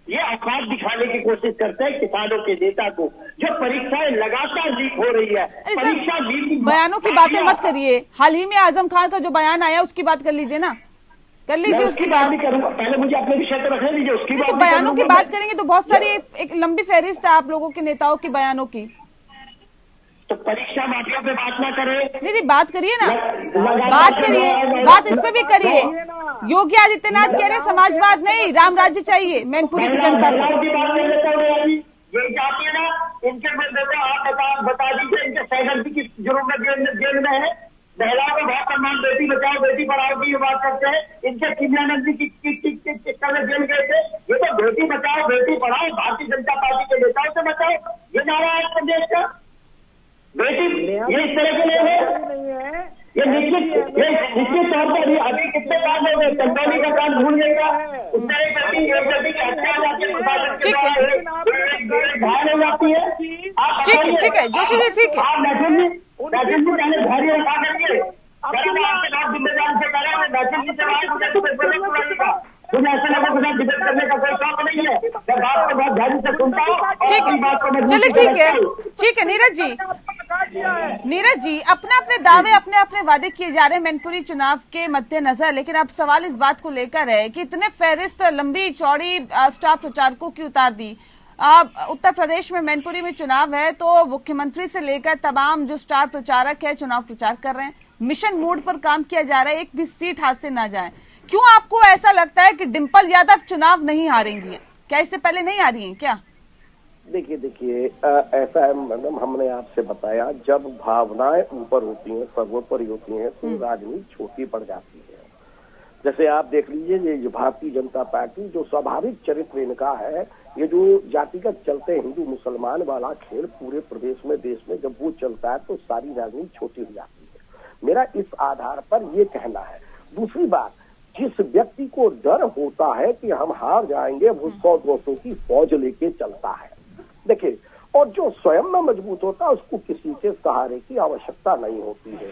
ये औकात दिखाने की कोशिश करते हैं किसानों के नेता को, जो परीक्षाएं लगातार लीक हो रही है। परीक्षा लीक बयानों की बातें मत करिए। हाल ही में आजम खान का जो बयान आया उसकी बात कर लीजिए ना, कर लीजिए उसकी बात। पहले मुझे अपने विषय पर रखने दीजिए, उसकी बात तो बयानों की बात करेंगे तो बहुत सारी एक लंबी फहरिस्त है आप लोगों के नेताओं के बयानों की। तो परीक्षा माफिया पे बात ना करें। नहीं बात करिए ना, बात करिए, बात इस पे भी करिए। योगी आदित्यनाथ कह रहे समाजवाद नहीं राम राज्य चाहिए मैनपुरी की जनता को। ये जाती है ना इनके आप बता दीजिए इनके सहगर्दी की जुर्म में जेल में है। महिलाओं को बहुत सम्मान, बेटी बचाओ बेटी पढ़ाओ की ये बात करते हैं। इनके किन्यानंद जी की चक्कर में जेल गए थे। ये तो बेटी बचाओ बेटी पढ़ाओ भारतीय जनता पार्टी के नेताओं से बचाओ ये नारा है प्रदेश का। बेटी ये इस तरह के लोग हैं, ये निश्चित तौर पर अभी कितने काम हो गए। चंदौली का काम भूल गएगा, उसमें एक गति की हत्या हो जाती है, घायल हो जाती है। ठीक है जोशी जी, ठीक है। आप मैथिल जी पहले धैर्य रखा करिए। जिम्मेदारी से करें मैथिल जी से मुझे ऐसा लगा मुझे डिबेट करने का कोई शौक नहीं है। मैं बात को बहुत ध्यान से सुनता हूँ। चलिए ठीक है नीरज जी अपने अपने दावे अपने अपने वादे किए जा रहे हैं मैनपुरी चुनाव के मद्देनजर, लेकिन अब सवाल इस बात को लेकर है कि इतने फहरिस्त लंबी चौड़ी स्टार प्रचारकों की उतार दी। उत्तर प्रदेश में मैनपुरी में चुनाव है तो मुख्यमंत्री से लेकर तमाम जो स्टार प्रचारक है चुनाव प्रचार कर रहे हैं, मिशन मोड पर काम किया जा रहा है, एक भी सीट हाथ से ना जाए। क्यों आपको ऐसा लगता है कि डिम्पल यादव चुनाव नहीं हारेंगी? क्या इससे पहले नहीं हारी हैं क्या? देखिए ऐसा है मैडम, हमने आपसे बताया जब भावनाएं ऊपर होती हैं सर्वोपरि होती हैं तो राजनीति छोटी पड़ जाती है। जैसे आप देख लीजिए ये भारतीय जनता पार्टी जो स्वाभाविक चरित्र इनका है, ये जो जातिगत चलते हिंदू मुसलमान वाला खेल पूरे प्रदेश में देश में जब वो चलता है तो सारी राजनीति छोटी हो जाती है। मेरा इस आधार पर ये कहना है। दूसरी बात, जिस व्यक्ति को डर होता है कि हम हार जाएंगे वो 100-200 की फौज लेके चलता है। देखिए, और जो स्वयं में मजबूत होता है उसको किसी के सहारे की आवश्यकता नहीं होती है।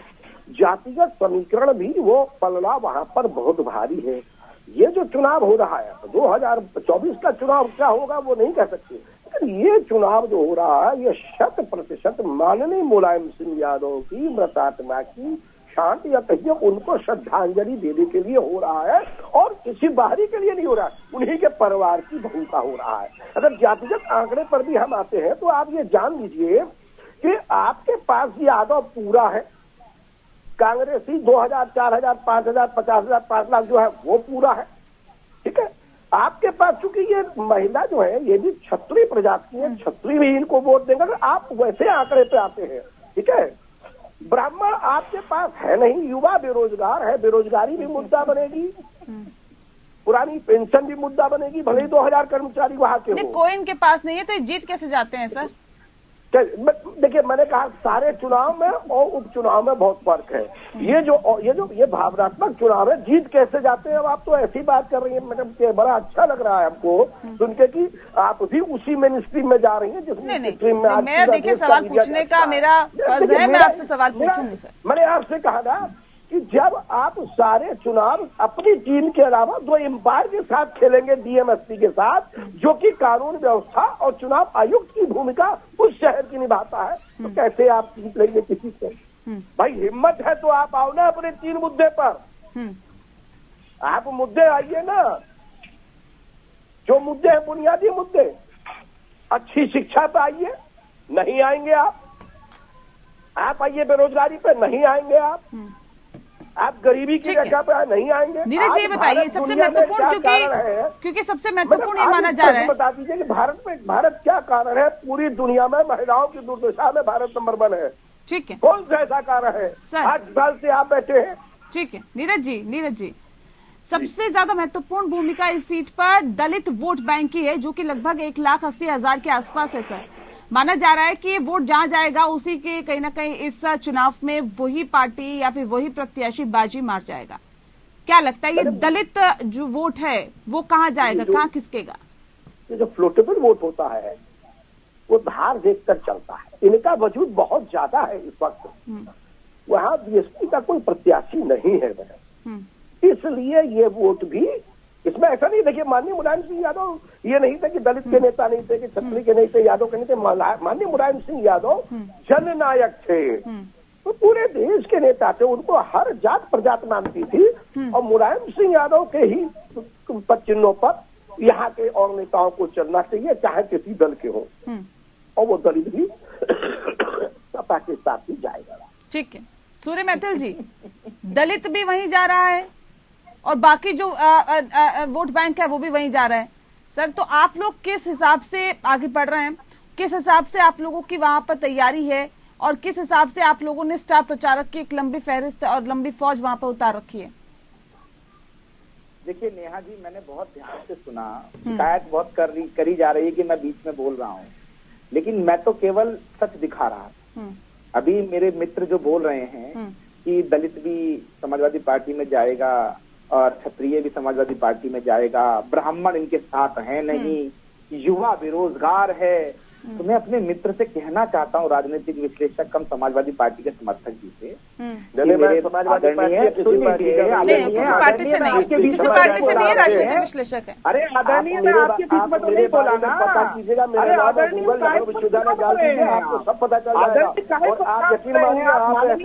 जातिगत समीकरण भी वो पलड़ा वहां पर बहुत भारी है। ये जो चुनाव हो रहा है 2024 का चुनाव क्या होगा वो नहीं कह सकते, लेकिन ये चुनाव जो हो रहा है ये 100% माननीय मुलायम सिंह यादव की मृतात्मा की शांति या कहिए उनको श्रद्धांजलि देने के लिए हो रहा है और किसी बाहरी के लिए नहीं हो रहा है, उन्हीं के परिवार की बहू का हो रहा है। अगर जातिगत आंकड़े पर भी हम आते हैं तो आप ये जान लीजिए कि आपके पास यादव पूरा है, कांग्रेसी 2000, 4000, 5000, 50,000, 5 लाख जो है वो पूरा है। ठीक है, आपके पास चूंकि ये महिला जो है ये भी क्षत्रिय प्रजाति है, क्षत्रिय भी इनको वोट देंगे। अगर आप वैसे आंकड़े पे आते हैं, ठीक है, ब्राह्मण आपके पास है नहीं, युवा बेरोजगार है, बेरोजगारी भी मुद्दा बनेगी, पुरानी पेंशन भी मुद्दा बनेगी, भले ही 2000 कर्मचारी वहां के हो। कोई इनके पास नहीं है तो जीत कैसे जाते हैं सर? देखिए मैंने कहा सारे चुनाव में और उपचुनाव में बहुत फर्क है। ये भावनात्मक चुनाव है, जीत कैसे जाते हैं। अब आप तो ऐसी बात कर रही हैं मैडम, बड़ा अच्छा लग रहा है हमको सुन के कि आप भी उसी मेन स्ट्रीम में जा रही हैं जिस स्ट्रीम में। मैं देखिए सवाल पूछने का मेरा फर्ज है, मैं आपसे सवाल पूछूंगी सर। मैंने आपसे कहा ना कि जब आप सारे चुनाव अपनी टीम के अलावा 2 एम्पायर के साथ खेलेंगे, डीएमएसपी के साथ, जो कि कानून व्यवस्था और चुनाव आयुक्त की भूमिका उस शहर की निभाता है, तो कैसे आप जीत लेंगे किसी से? भाई हिम्मत है तो आप आओ ना अपने 3 मुद्दे पर, आप मुद्दे आइए ना, जो मुद्दे हैं बुनियादी मुद्दे। अच्छी शिक्षा पे आइए, नहीं आएंगे आप आइए बेरोजगारी पे, नहीं आएंगे आप गरीबी की रेखा पे नहीं आएंगे। नीरज जी बताइए सबसे महत्वपूर्ण, क्योंकि सबसे महत्वपूर्ण ये माना जा रहा है। बता दीजिए कि भारत क्या कारण है पूरी दुनिया में महिलाओं की दुर्दशा में भारत नंबर 1 है। ठीक है, कौन सा ऐसा कारण है? 8 साल से आप बैठे हैं। ठीक है नीरज जी सबसे ज्यादा महत्वपूर्ण भूमिका इस सीट पर दलित वोट बैंक की है, जो कि लगभग 1,80,000 के आसपास है सर। माना जा रहा है कि ये वोट जहां जाएगा उसी के कहीं ना कहीं इस चुनाव में वही पार्टी या फिर वही प्रत्याशी बाजी मार जाएगा। क्या लगता है ये दलित जो वोट है वो कहाँ जाएगा, कहाँ खिसकेगा? ये जो फ्लोटेबल वोट होता है वो धार देखकर चलता है। इनका वजूद बहुत ज्यादा है इस वक्त, वहां बीएसपी का कोई प्रत्याशी नहीं है, इसलिए ये वोट भी इसमें ऐसा नहीं। देखिए, माननीय मुलायम सिंह यादव ये नहीं थे कि दलित के नेता नहीं थे, कि क्षत्रिय के नहीं थे, यादव के नहीं थे। माननीय मुलायम सिंह यादव जननायक थे, तो पूरे देश के नेता थे, उनको हर जात प्रजात मानती थी। और मुलायम सिंह यादव के ही चिन्हों पर यहाँ के और नेताओं को चलना चाहिए, चाहे किसी दल के हो, और वो दलित भी सपा के साथ ही जाएगा। ठीक है, सूर्य मैथिल जी, दलित भी वहीं जा रहा है और बाकी जो वोट बैंक है वो भी वहीं जा रहा है। सर, तो आप लोग किस हिसाब से आगे बढ़ रहे हैं, किस हिसाब से आप लोगों की वहां पर तैयारी है, और किस हिसाब से आप लोगों ने स्टार प्रचारक की एक लंबी फहरिस्त और लंबी फौज वहां पर उतार रखी है? देखिए नेहा जी, मैंने बहुत ध्यान से सुना, शिकायत बहुत करी जा रही है कि मैं बीच में बोल रहा हूँ, लेकिन मैं तो केवल सच दिखा रहा था। अभी मेरे मित्र जो बोल रहे हैं कि दलित भी समाजवादी पार्टी में जाएगा और क्षत्रिय भी समाजवादी पार्टी में जाएगा, ब्राह्मण इनके साथ है नहीं, युवा बेरोजगार है, तो मैं अपने मित्र से कहना चाहता हूँ, राजनीतिक विश्लेषक कम समाजवादी पार्टी के समर्थक जी से, किसी पार्टी से नहीं, किसी पार्टी से नहीं है, राजनीतिक विश्लेषक है। अरे आदरणीय, मैं आपके बीच में तो नहीं बोला ना, पता कीजिएगा, मेरे आदरणीय विश्वविद्यालय डाल दीजिए, आपको सब पता चल जाएगा। और आप यकीन मानिए,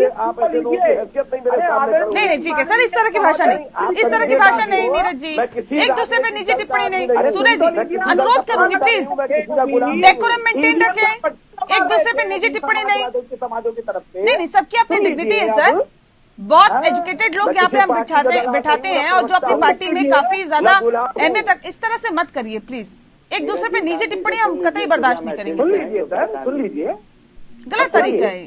आप ऐसे लोगों की हैसियत नहीं मेरे सामने। नहीं, ठीक है सर, इस तरह की भाषा नहीं, इस तरह की भाषा नहीं नीरज जी, एक दूसरे पे निजी टिप्पणी नहीं। सूर्य जी, अनुरोध करूंगी प्लीज डेकोरम मेंटेन रखें, एक दूसरे पे निजी टिप्पणी नहीं। नहीं, सबकी अपनी डिग्निटी है सर, बहुत एजुकेटेड लोग यहाँ पे हम बैठाते हैं, और जो अपनी पार्टी में काफी ज्यादा अहमियत, इस तरह से मत करिए प्लीज। एक दूसरे पे निजी टिप्पणी हम कतई बर्दाश्त नहीं करेंगे सर, सुन लीजिए, गलत तरीका है।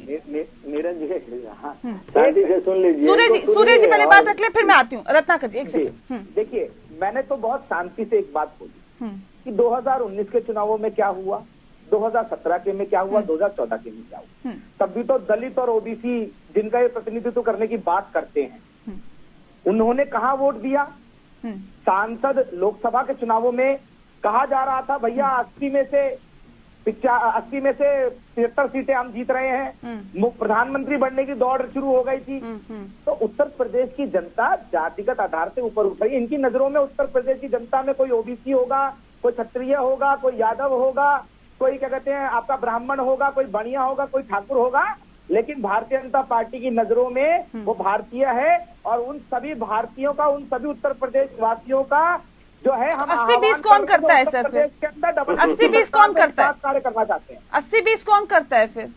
सूर्य जी पहले बात रख ले, फिर मैं आती हूँ। रत्नाकर जी, एक सेकंड। देखिए, मैंने तो बहुत शांति से एक बात बोली कि 2019 के चुनावों में क्या हुआ, 2017 के में क्या हुआ, 2014 के में क्या हुआ। तब भी तो दलित और ओबीसी जिनका ये प्रतिनिधित्व करने की बात करते हैं, उन्होंने कहाँ वोट दिया? सांसद लोकसभा के चुनावों में कहा जा रहा था भैया 80 में से 73 सीटें हम जीत रहे हैं, प्रधानमंत्री बनने की दौड़ शुरू हो गई थी। तो उत्तर प्रदेश की जनता जातिगत आधार से ऊपर उठ रही है। इनकी नजरों में उत्तर प्रदेश की जनता में कोई ओबीसी होगा, कोई क्षत्रिय होगा, कोई यादव होगा, कोई क्या कहते हैं आपका ब्राह्मण होगा, कोई बनिया होगा, कोई ठाकुर होगा, लेकिन भारतीय जनता पार्टी की नजरों में वो भारतीय है। और उन सभी भारतीयों का, उन सभी उत्तर प्रदेश वासियों का जो है, हम 80-20 कौन करता है सर? फिर 80-20 कौन करता है? कार्य करना चाहते हैं। 80-20 कौन करता है फिर?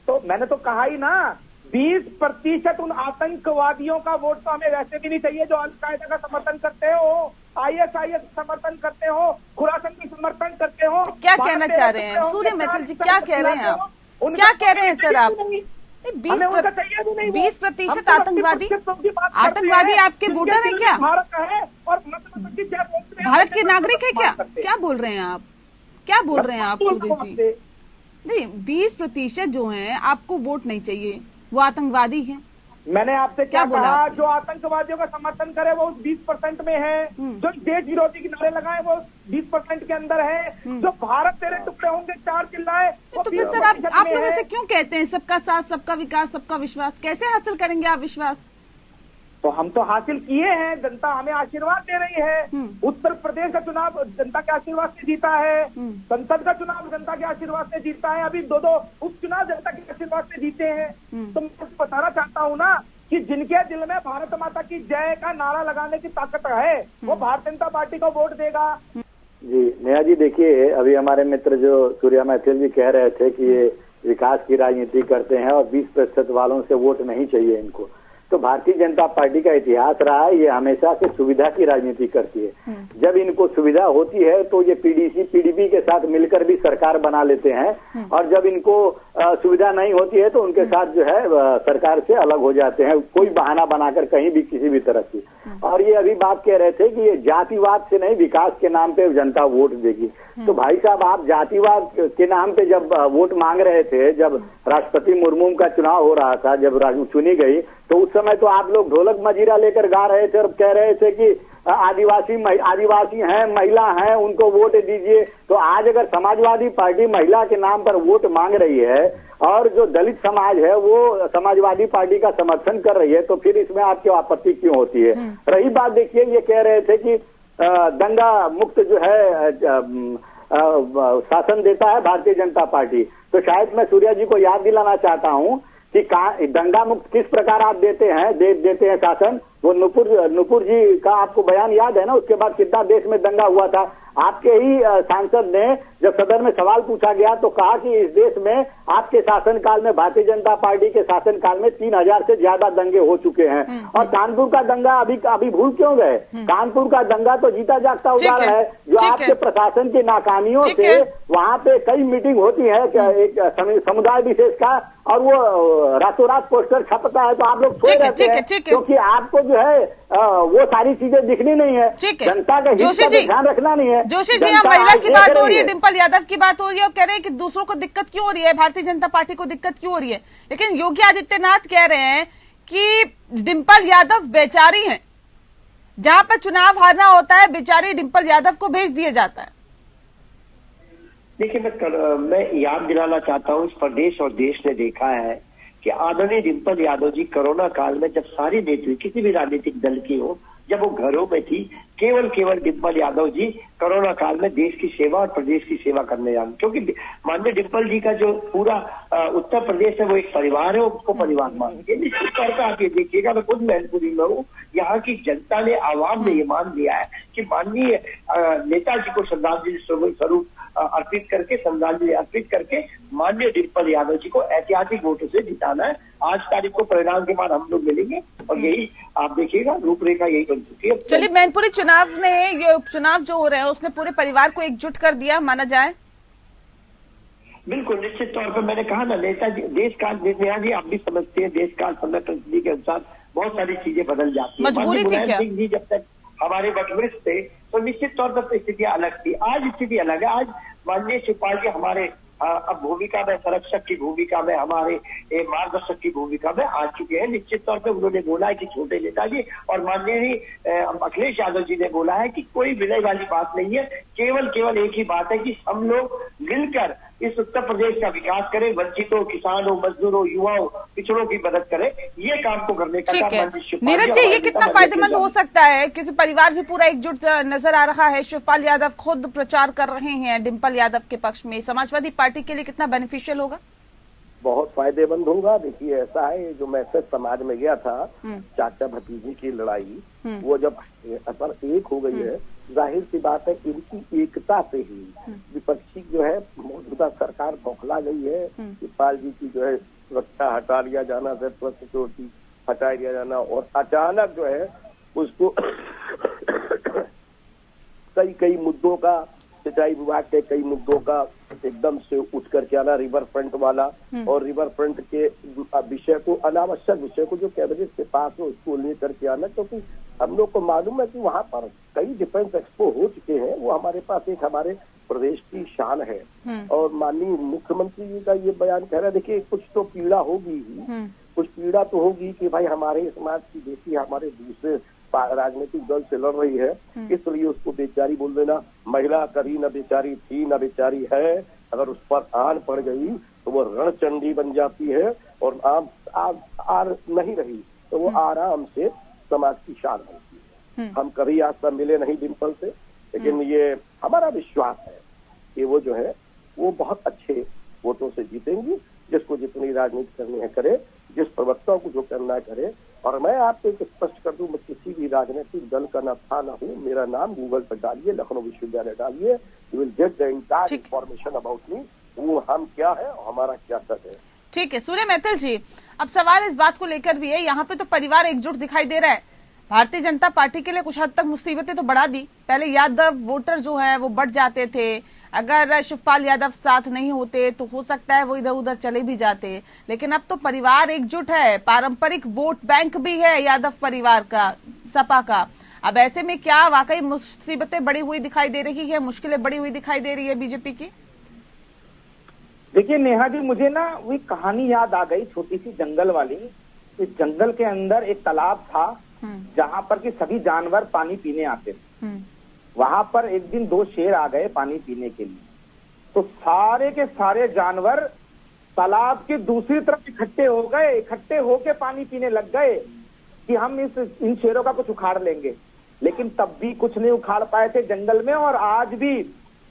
तो मैंने तो कहा ही ना, 20% उन आतंकवादियों का वोट तो हमें वैसे भी नहीं चाहिए जो अल-कायदा का समर्थन करते हो, ISIS समर्थन करते हो, खुरासन की समर्थन करते हो। क्या कहना चाह रहे हैं सूर्य मैथिल जी, क्या कह रहे हैं आप? क्या कह रहे हैं सर आप? 20% आतंकवादी आपके वोटर हैं क्या? भारत के नागरिक है क्या? क्या बोल रहे हैं आप? क्या बोल रहे हैं आप सूर्य जी? नहीं, 20% जो हैं आपको वोट नहीं चाहिए, वो आतंकवादी हैं। मैंने आपसे क्या कहा? जो आतंकवादियों का समर्थन करे वो 20% में है, जो देश विरोधी के नारे लगाए वो 20% के अंदर है, जो भारत तेरे टुकड़े होंगे 4 चिल्लाए। तो फिर सर आप लोग ऐसे क्यों कहते हैं सबका साथ, सबका विकास, सबका विश्वास? कैसे हासिल करेंगे आप विश्वास? तो हम तो हासिल किए हैं, जनता हमें आशीर्वाद दे रही है। उत्तर प्रदेश का चुनाव जनता के आशीर्वाद से जीता है, संसद का चुनाव जनता के आशीर्वाद से जीता है, अभी 2 उपचुनाव जनता के आशीर्वाद से जीते हैं। तो मैं बताना चाहता हूँ ना कि जिनके दिल में भारत माता की जय का नारा लगाने की ताकत है, वो भारतीय जनता पार्टी को वोट देगा। जी नेहा जी, देखिए अभी हमारे मित्र जो सूर्य मैथिल जी कह रहे थे कि ये विकास की राजनीति करते हैं और 20% वालों से वोट नहीं चाहिए इनको, तो भारतीय जनता पार्टी का इतिहास रहा है, ये हमेशा से सुविधा की राजनीति करती है। जब इनको सुविधा होती है तो ये पीडीपी के साथ मिलकर भी सरकार बना लेते हैं, और जब इनको सुविधा नहीं होती है तो उनके साथ जो है सरकार से अलग हो जाते हैं, कोई बहाना बनाकर कहीं भी किसी भी तरह से। और ये अभी बात कह रहे थे कि ये जातिवाद से नहीं, विकास के नाम पे जनता वोट देगी। तो भाई साहब, आप जातिवाद के नाम पे जब वोट मांग रहे थे, जब राष्ट्रपति मुर्मू का चुनाव हो रहा था, जब चुनी गई, तो उस समय तो आप लोग ढोलक मजीरा लेकर गा रहे थे और कह रहे थे कि आदिवासी हैं, महिला हैं, उनको वोट दीजिए। तो आज अगर समाजवादी पार्टी महिला के नाम पर वोट मांग रही है और जो दलित समाज है वो समाजवादी पार्टी का समर्थन कर रही है, तो फिर इसमें आपकी आपत्ति क्यों होती है? रही बात, देखिए, ये कह रहे थे कि दंगा मुक्त जो है शासन देता है भारतीय जनता पार्टी। तो शायद मैं सूर्या जी को याद दिलाना चाहता हूं कि दंगा मुक्त किस प्रकार आप देते हैं शासन। वो नुपुर जी का आपको बयान याद है ना? उसके बाद कितना देश में दंगा हुआ था। आपके ही सांसद ने जब सदन में सवाल पूछा गया तो कहा कि इस देश में आपके शासनकाल में, भारतीय जनता पार्टी के शासनकाल में 3000 से ज्यादा दंगे हो चुके हैं। और कानपुर का दंगा अभी भूल क्यों गए? कानपुर का दंगा तो जीता जागता उदाहरण है, जो आपके प्रशासन की नाकामियों से वहाँ पे कई मीटिंग होती है एक समुदाय विशेष का, और वो रातों रात पोस्टर छपता है, तो आप लोग छोड़ देते हैं क्योंकि आपको जो है वो सारी चीजें दिखनी नहीं है। जनता के हित का ध्यान रखना नहीं है। जोशी जी, यहाँ महिला की बात हो रही है, डिम्पल यादव की बात हो रही है, और कह रहे हैं कि दूसरों को दिक्कत क्यों हो रही है, भारतीय जनता पार्टी को दिक्कत क्यों हो रही है। लेकिन योगी आदित्यनाथ कह रहे हैं कि डिम्पल यादव बेचारी हैं, जहां पर चुनाव हारना होता है बेचारी डिम्पल यादव को भेज दिया जाता है। देखिए, मैं याद दिलाना चाहता हूँ, इस प्रदेश और देश ने देखा है कि आदरणीय डिम्पल यादव जी कोरोना काल में, जब सारी नेतृत्व किसी भी राजनीतिक दल की हो, जब वो घरों में थी, केवल डिम्पल यादव जी कोरोना काल में देश की सेवा और प्रदेश की सेवा करने जा रहे, क्योंकि माननीय डिम्पल जी का जो पूरा उत्तर प्रदेश है वो एक परिवार है, उसको परिवार मानते। निश्चित तौर पर आप ये देखिएगा, मैं खुद मैनपुरी में हूँ, यहाँ की जनता ने, आवाम ने ये मान लिया है कि माननीय नेताजी को श्रद्धांजलि स्वरूप श्रद्धांजलि अर्पित करके माननीय डिम्पल यादव जी को ऐतिहासिक वोटों से जिताना है। 8 तारीख को परिणाम के बाद हम लोग मिलेंगे और यही आप देखिएगा रूपरेखा यही बन चुकी है। चलिए, मैनपुरी चुनाव ने, ये उपचुनाव जो हो रहे हैं उसने पूरे परिवार को एकजुट कर दिया माना जाए। बिल्कुल, निश्चित तौर पर मैंने कहा ना, नेताजी देश काल, नेहा जी आप भी समझते हैं, देश काल समय परिस्थिति के अनुसार बहुत सारी चीजें बदल जाती है। मजबूरी थी क्या? सिंह जी जब तक हमारे वटवृष्ठ थे तो निश्चित तौर पर स्थितियां अलग थी। आज स्थिति अलग है। आज माननीय शिवपाल जी हमारे अब भूमिका में, संरक्षक की भूमिका में, हमारे मार्गदर्शक की भूमिका में आ चुके हैं। निश्चित तौर पे उन्होंने बोला है कि छोटे नेताजी, और माननीय अखिलेश यादव जी ने बोला है कि कोई विलय वाली बात नहीं है, केवल एक ही बात है कि हम लोग मिलकर इस उत्तर प्रदेश का विकास करें, वंचितों, किसानों, मजदूरों, युवाओं, पिछड़ों की मदद करें, ये काम को करने का काम। नीरज जी, ये कितना फायदेमंद हो सकता है, क्योंकि परिवार भी पूरा एकजुट नजर आ रहा है, शिवपाल यादव खुद प्रचार कर रहे हैं डिम्पल यादव के पक्ष में, समाजवादी पार्टी के लिए कितना बेनिफिशियल होगा? बहुत फायदेमंद होगा। देखिए, ऐसा है, जो मैसेज समाज में गया था चाचा भतीजी की लड़ाई, वो जब असर एक हो गई है, जाहिर सी बात है इनकी एकता से ही विपक्षी जो है मौजूदा सरकार बौखला गई है। शिवपाल जी की जो है सुरक्षा हटा लिया जाना, सिक्योरिटी हटा दिया जाना, और अचानक जो है उसको कई मुद्दों का, सिंचाई विभाग के कई मुद्दों का एकदम से उठ करके आना, रिवर फ्रंट वाला, और रिवर फ्रंट के विषय को, अनावश्यक विषय को जो कैबिनेट के पास है उसको लेकर के आना, क्योंकि हम लोग को मालूम है कि वहाँ पर कई डिफेंस एक्सपो हो चुके हैं। वो हमारे पास एक हमारे प्रदेश की शान है। और माननीय मुख्यमंत्री जी का ये बयान कह रहा है, देखिए कुछ तो पीड़ा होगी ही, कुछ पीड़ा तो होगी कि भाई हमारे समाज की बेटी हमारे दूसरे राजनीतिक दल से लड़ रही है, इसलिए उसको बेचारी बोल देना। महिला कभी न बेचारी थी न बेचारी है, अगर उस पर आन पड़ गई तो वो रणचंडी बन जाती है, और आर नहीं रही तो वो आराम से समाज की शान होती है। हम कभी आज तक मिले नहीं डिम्पल से, लेकिन ये हमारा विश्वास है कि वो जो है वो बहुत अच्छे वोटों से जीतेंगी। जिसको जितनी राजनीति करनी है करे, जिस प्रवक्ता को जो करना है करे। और मैं आपको एक स्पष्ट कर दूं, मैं किसी भी राजनीतिक दल का न था न हूँ। मेरा नाम गूगल पर डालिए, लखनऊ विश्वविद्यालय डालिए, you will get the entire information about me, वो हम क्या है और हमारा क्या सच है। ठीक है, सूर्य मैथिल जी, अब सवाल इस बात को लेकर भी है, यहाँ पे तो परिवार एकजुट दिखाई दे रहा है। भारतीय जनता पार्टी के लिए कुछ हद तक मुसीबतें तो बढ़ा दी। पहले यादव वोटर जो है वो बढ़ जाते थे, अगर शिवपाल यादव साथ नहीं होते तो हो सकता है वो इधर उधर चले भी जाते, लेकिन अब तो परिवार एकजुट है, पारंपरिक वोट बैंक भी है यादव परिवार का, सपा का। अब ऐसे में क्या वाकई मुसीबतें बढ़ी हुई दिखाई दे रही है, मुश्किलें बढ़ी हुई दिखाई दे रही है बीजेपी की? देखिए नेहा जी, मुझे ना वही कहानी याद आ गई, छोटी सी जंगल वाली। इस जंगल के अंदर एक तालाब था जहाँ पर कि सभी जानवर पानी पीने आते थे। वहां पर एक दिन 2 शेर आ गए पानी पीने के लिए, तो सारे के सारे जानवर तालाब की दूसरी तरफ इकट्ठे हो गए, इकट्ठे होके पानी पीने लग गए कि हम इन शेरों का कुछ उखाड़ लेंगे। लेकिन तब भी कुछ नहीं उखाड़ पाए थे जंगल में। और आज भी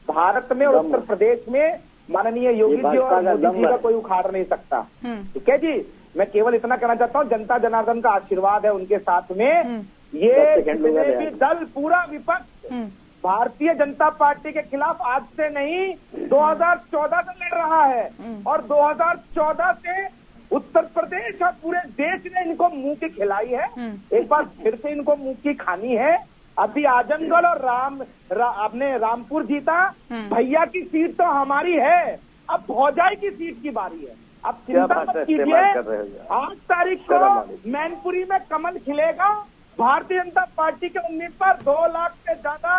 भारत में और उत्तर प्रदेश में माननीय योगी जी और मोदी जी का कोई उखाड़ नहीं सकता। ठीक है जी, मैं केवल इतना कहना चाहता हूँ, जनता जनार्दन का आशीर्वाद है उनके साथ में। ये जितने भी दल, पूरा विपक्ष भारतीय जनता पार्टी के खिलाफ आज से नहीं 2014 से लड़ रहा है। और 2014 से उत्तर प्रदेश और पूरे देश ने इनको मुंह की खिलाई है, एक बार फिर से इनको मुंह की खानी है। अभी आजमगढ़ और अपने रामपुर जीता, भैया की सीट तो हमारी है, अब भौजाई की सीट की बारी है। अब चिंता मत कीजिए, 8 तारीख को मैनपुरी में कमल खिलेगा। भारतीय जनता पार्टी के उम्मीदवार 2 लाख से ज्यादा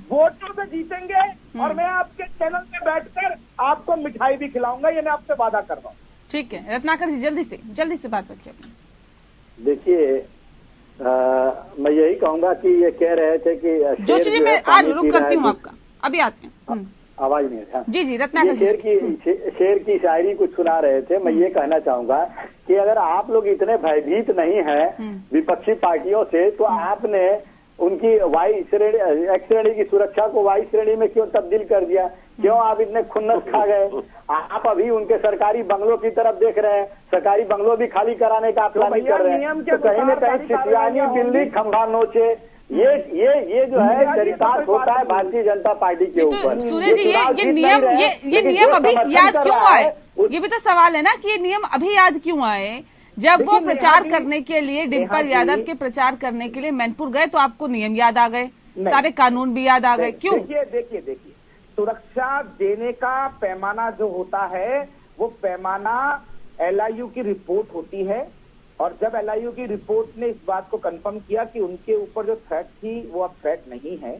वोटों से जीतेंगे। और मैं आपके चैनल पे बैठकर आपको मिठाई भी खिलाऊंगा, ये मैं आपसे वादा कर रहा हूँ। ठीक है रत्नाकर जी, जल्दी से बात रखिए अपनी। देखिए मैं यही कहूंगा कि ये कह रहे थे कि जोशी जी, मैं रुक करती हूँ आपका, अभी आते हैं। आवाज नहीं है जी रत्नाकर जी, शेर की शायरी कुछ सुना रहे थे। मैं ये कहना चाहूंगा कि अगर आप लोग इतने भयभीत नहीं हैं विपक्षी पार्टियों से, तो आपने उनकी वाई श्रेणी, एक्स श्रेणी की सुरक्षा को वाई श्रेणी में क्यों तब्दील कर दिया? क्यों आप इतने खुन्नस खा गए? आप अभी उनके सरकारी बंगलों की तरफ देख रहे हैं, सरकारी बंगलों भी खाली कराने का प्लानिंग कर रहे हैं। तो कहीं न कहीं सिसियानी बिल्ली खंभा नोचे, ये जो है चरितार्थ होता है भारतीय जनता पार्टी के ऊपर। सुरेश जी, ये नियम अभी याद क्यों आए? ये भी तो सवाल है ना कि ये नियम अभी याद क्यों आए? जब वो प्रचार करने के लिए, डिम्पल यादव के प्रचार करने के लिए मैनपुर गए, तो आपको नियम याद आ गए, सारे कानून भी याद आ गए, क्यों? देखिए सुरक्षा देने का पैमाना जो होता है, वो पैमाना LIU की रिपोर्ट होती है। और जब LIU की रिपोर्ट ने इस बात को कंफर्म किया कि उनके ऊपर जो थ्रेट थी वो अब थ्रेट नहीं है,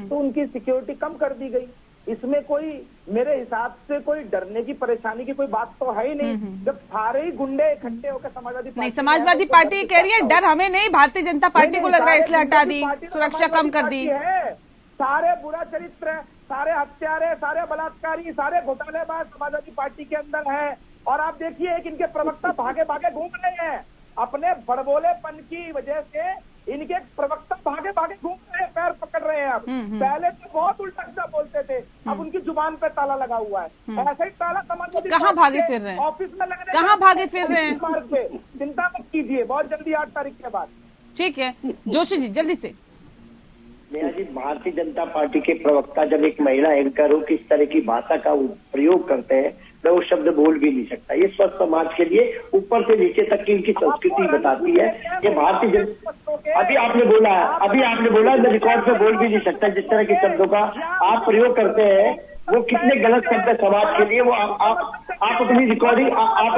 तो उनकी सिक्योरिटी कम कर दी गई। इसमें कोई, मेरे हिसाब से कोई डरने की, परेशानी की कोई बात तो है ही नहीं। जब सारे ही गुंडे इकट्ठे होकर समाजवादी पार्टी कह रही है डर हमें नहीं, भारतीय जनता पार्टी को लग रहा है इसलिए हटा दी, सुरक्षा कम कर दी है। सारे बुरा चरित्र, सारे हत्यारे, सारे बलात्कारी, सारे घोटालेबाज समाजवादी पार्टी के अंदर है। और आप देखिए कि इनके प्रवक्ता भागे भागे घूम रहे हैं, अपने बड़बोलेपन की वजह से इनके प्रवक्ता भागे भागे घूम रहे हैं, पैर पकड़ रहे हैं। अब पहले तो बहुत उल्टा सीधा बोलते थे, अब उनकी जुबान पे ताला लगा हुआ है। ऐसा ही ताला समाजवादी कहाँ भागे फिर रहे हैं, ऑफिस में लगने, कहाँ भागे फिर रहे हैं? चिंता मत कीजिए, बहुत जल्दी 8 तारीख के बाद। ठीक है जोशी जी, जल्दी से। नेहा जी, भारतीय जनता पार्टी के प्रवक्ता जब एक महिला एंकर हो किस तरह की भाषा का प्रयोग करते हैं, मैं वो शब्द बोल भी नहीं सकता। ये स्वस्थ समाज के लिए ऊपर से नीचे तक की इनकी संस्कृति बताती है। ये भारतीय जनता, अभी आपने बोला मैं रिकॉर्ड पे बोल भी नहीं सकता। जिस तरह के शब्दों का आप प्रयोग करते हैं वो कितने गलत शब्द है समाज के लिए। वो आप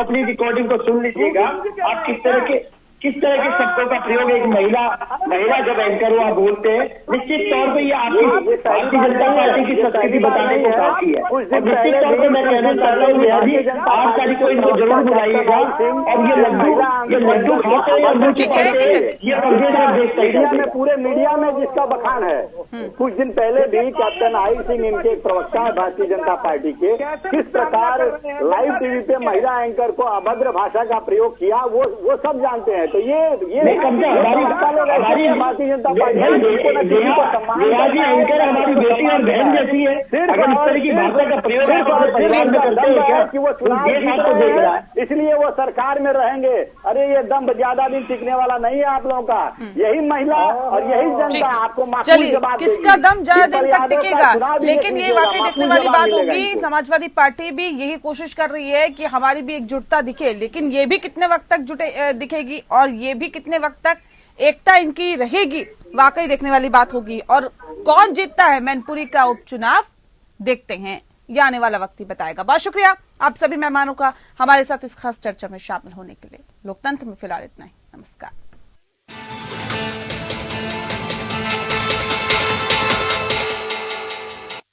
अपनी रिकॉर्डिंग को सुन लीजिएगा, आप किस तरह के शब्दों का प्रयोग एक महिला जब एंकर हुआ बोलते हैं, निश्चित तौर पे ये आपकी भारतीय जनता पार्टी की संस्कृति बताने को काफी है। और निश्चित तौर पे मैं कहना चाहता हूँ 8 तारीख को इनको जरूर बुलाइएगा। और ये लड्डू खाते हैं या मुँह छिपाते हैं, ये प्रदेश में पूरे मीडिया में जिसका बखान है। कुछ दिन पहले भी कैप्टन आहिर सिंह, इनके एक प्रवक्ता है भारतीय जनता पार्टी के, किस प्रकार लाइव टीवी पे महिला एंकर को अभद्र भाषा का प्रयोग किया वो सब जानते हैं। तो ये हमारी भारतीय जनता पार्टी एंकर हमारी बेटी और बहन जैसी है। अगर इस तरह की भाषा का प्रयोग कि वो चुनाव देख रहा है, इसलिए वो सरकार में रहेंगे। अरे ये दम ज्यादा दिन टिकने वाला नहीं है आप लोगों का। यही महिला और यही जनता आपको चलिए किसका दम ज्यादा दिन तक टिकेगा, लेकिन ये वाकई देखने वाली बात होगी। समाजवादी पार्टी भी यही कोशिश कर रही है कि हमारी भी एकजुटता दिखे, लेकिन ये भी कितने वक्त तक दिखेगी और ये भी कितने वक्त तक एकता इनकी रहेगी, वाकई देखने वाली बात होगी। और कौन जीतता है मैनपुरी का उपचुनाव, देखते हैं, ये आने वाला वक्त ही बताएगा। बहुत शुक्रिया आप सभी मेहमानों का हमारे साथ इस खास चर्चा में शामिल होने के लिए। लोकतंत्र में फिलहाल इतना ही, नमस्कार।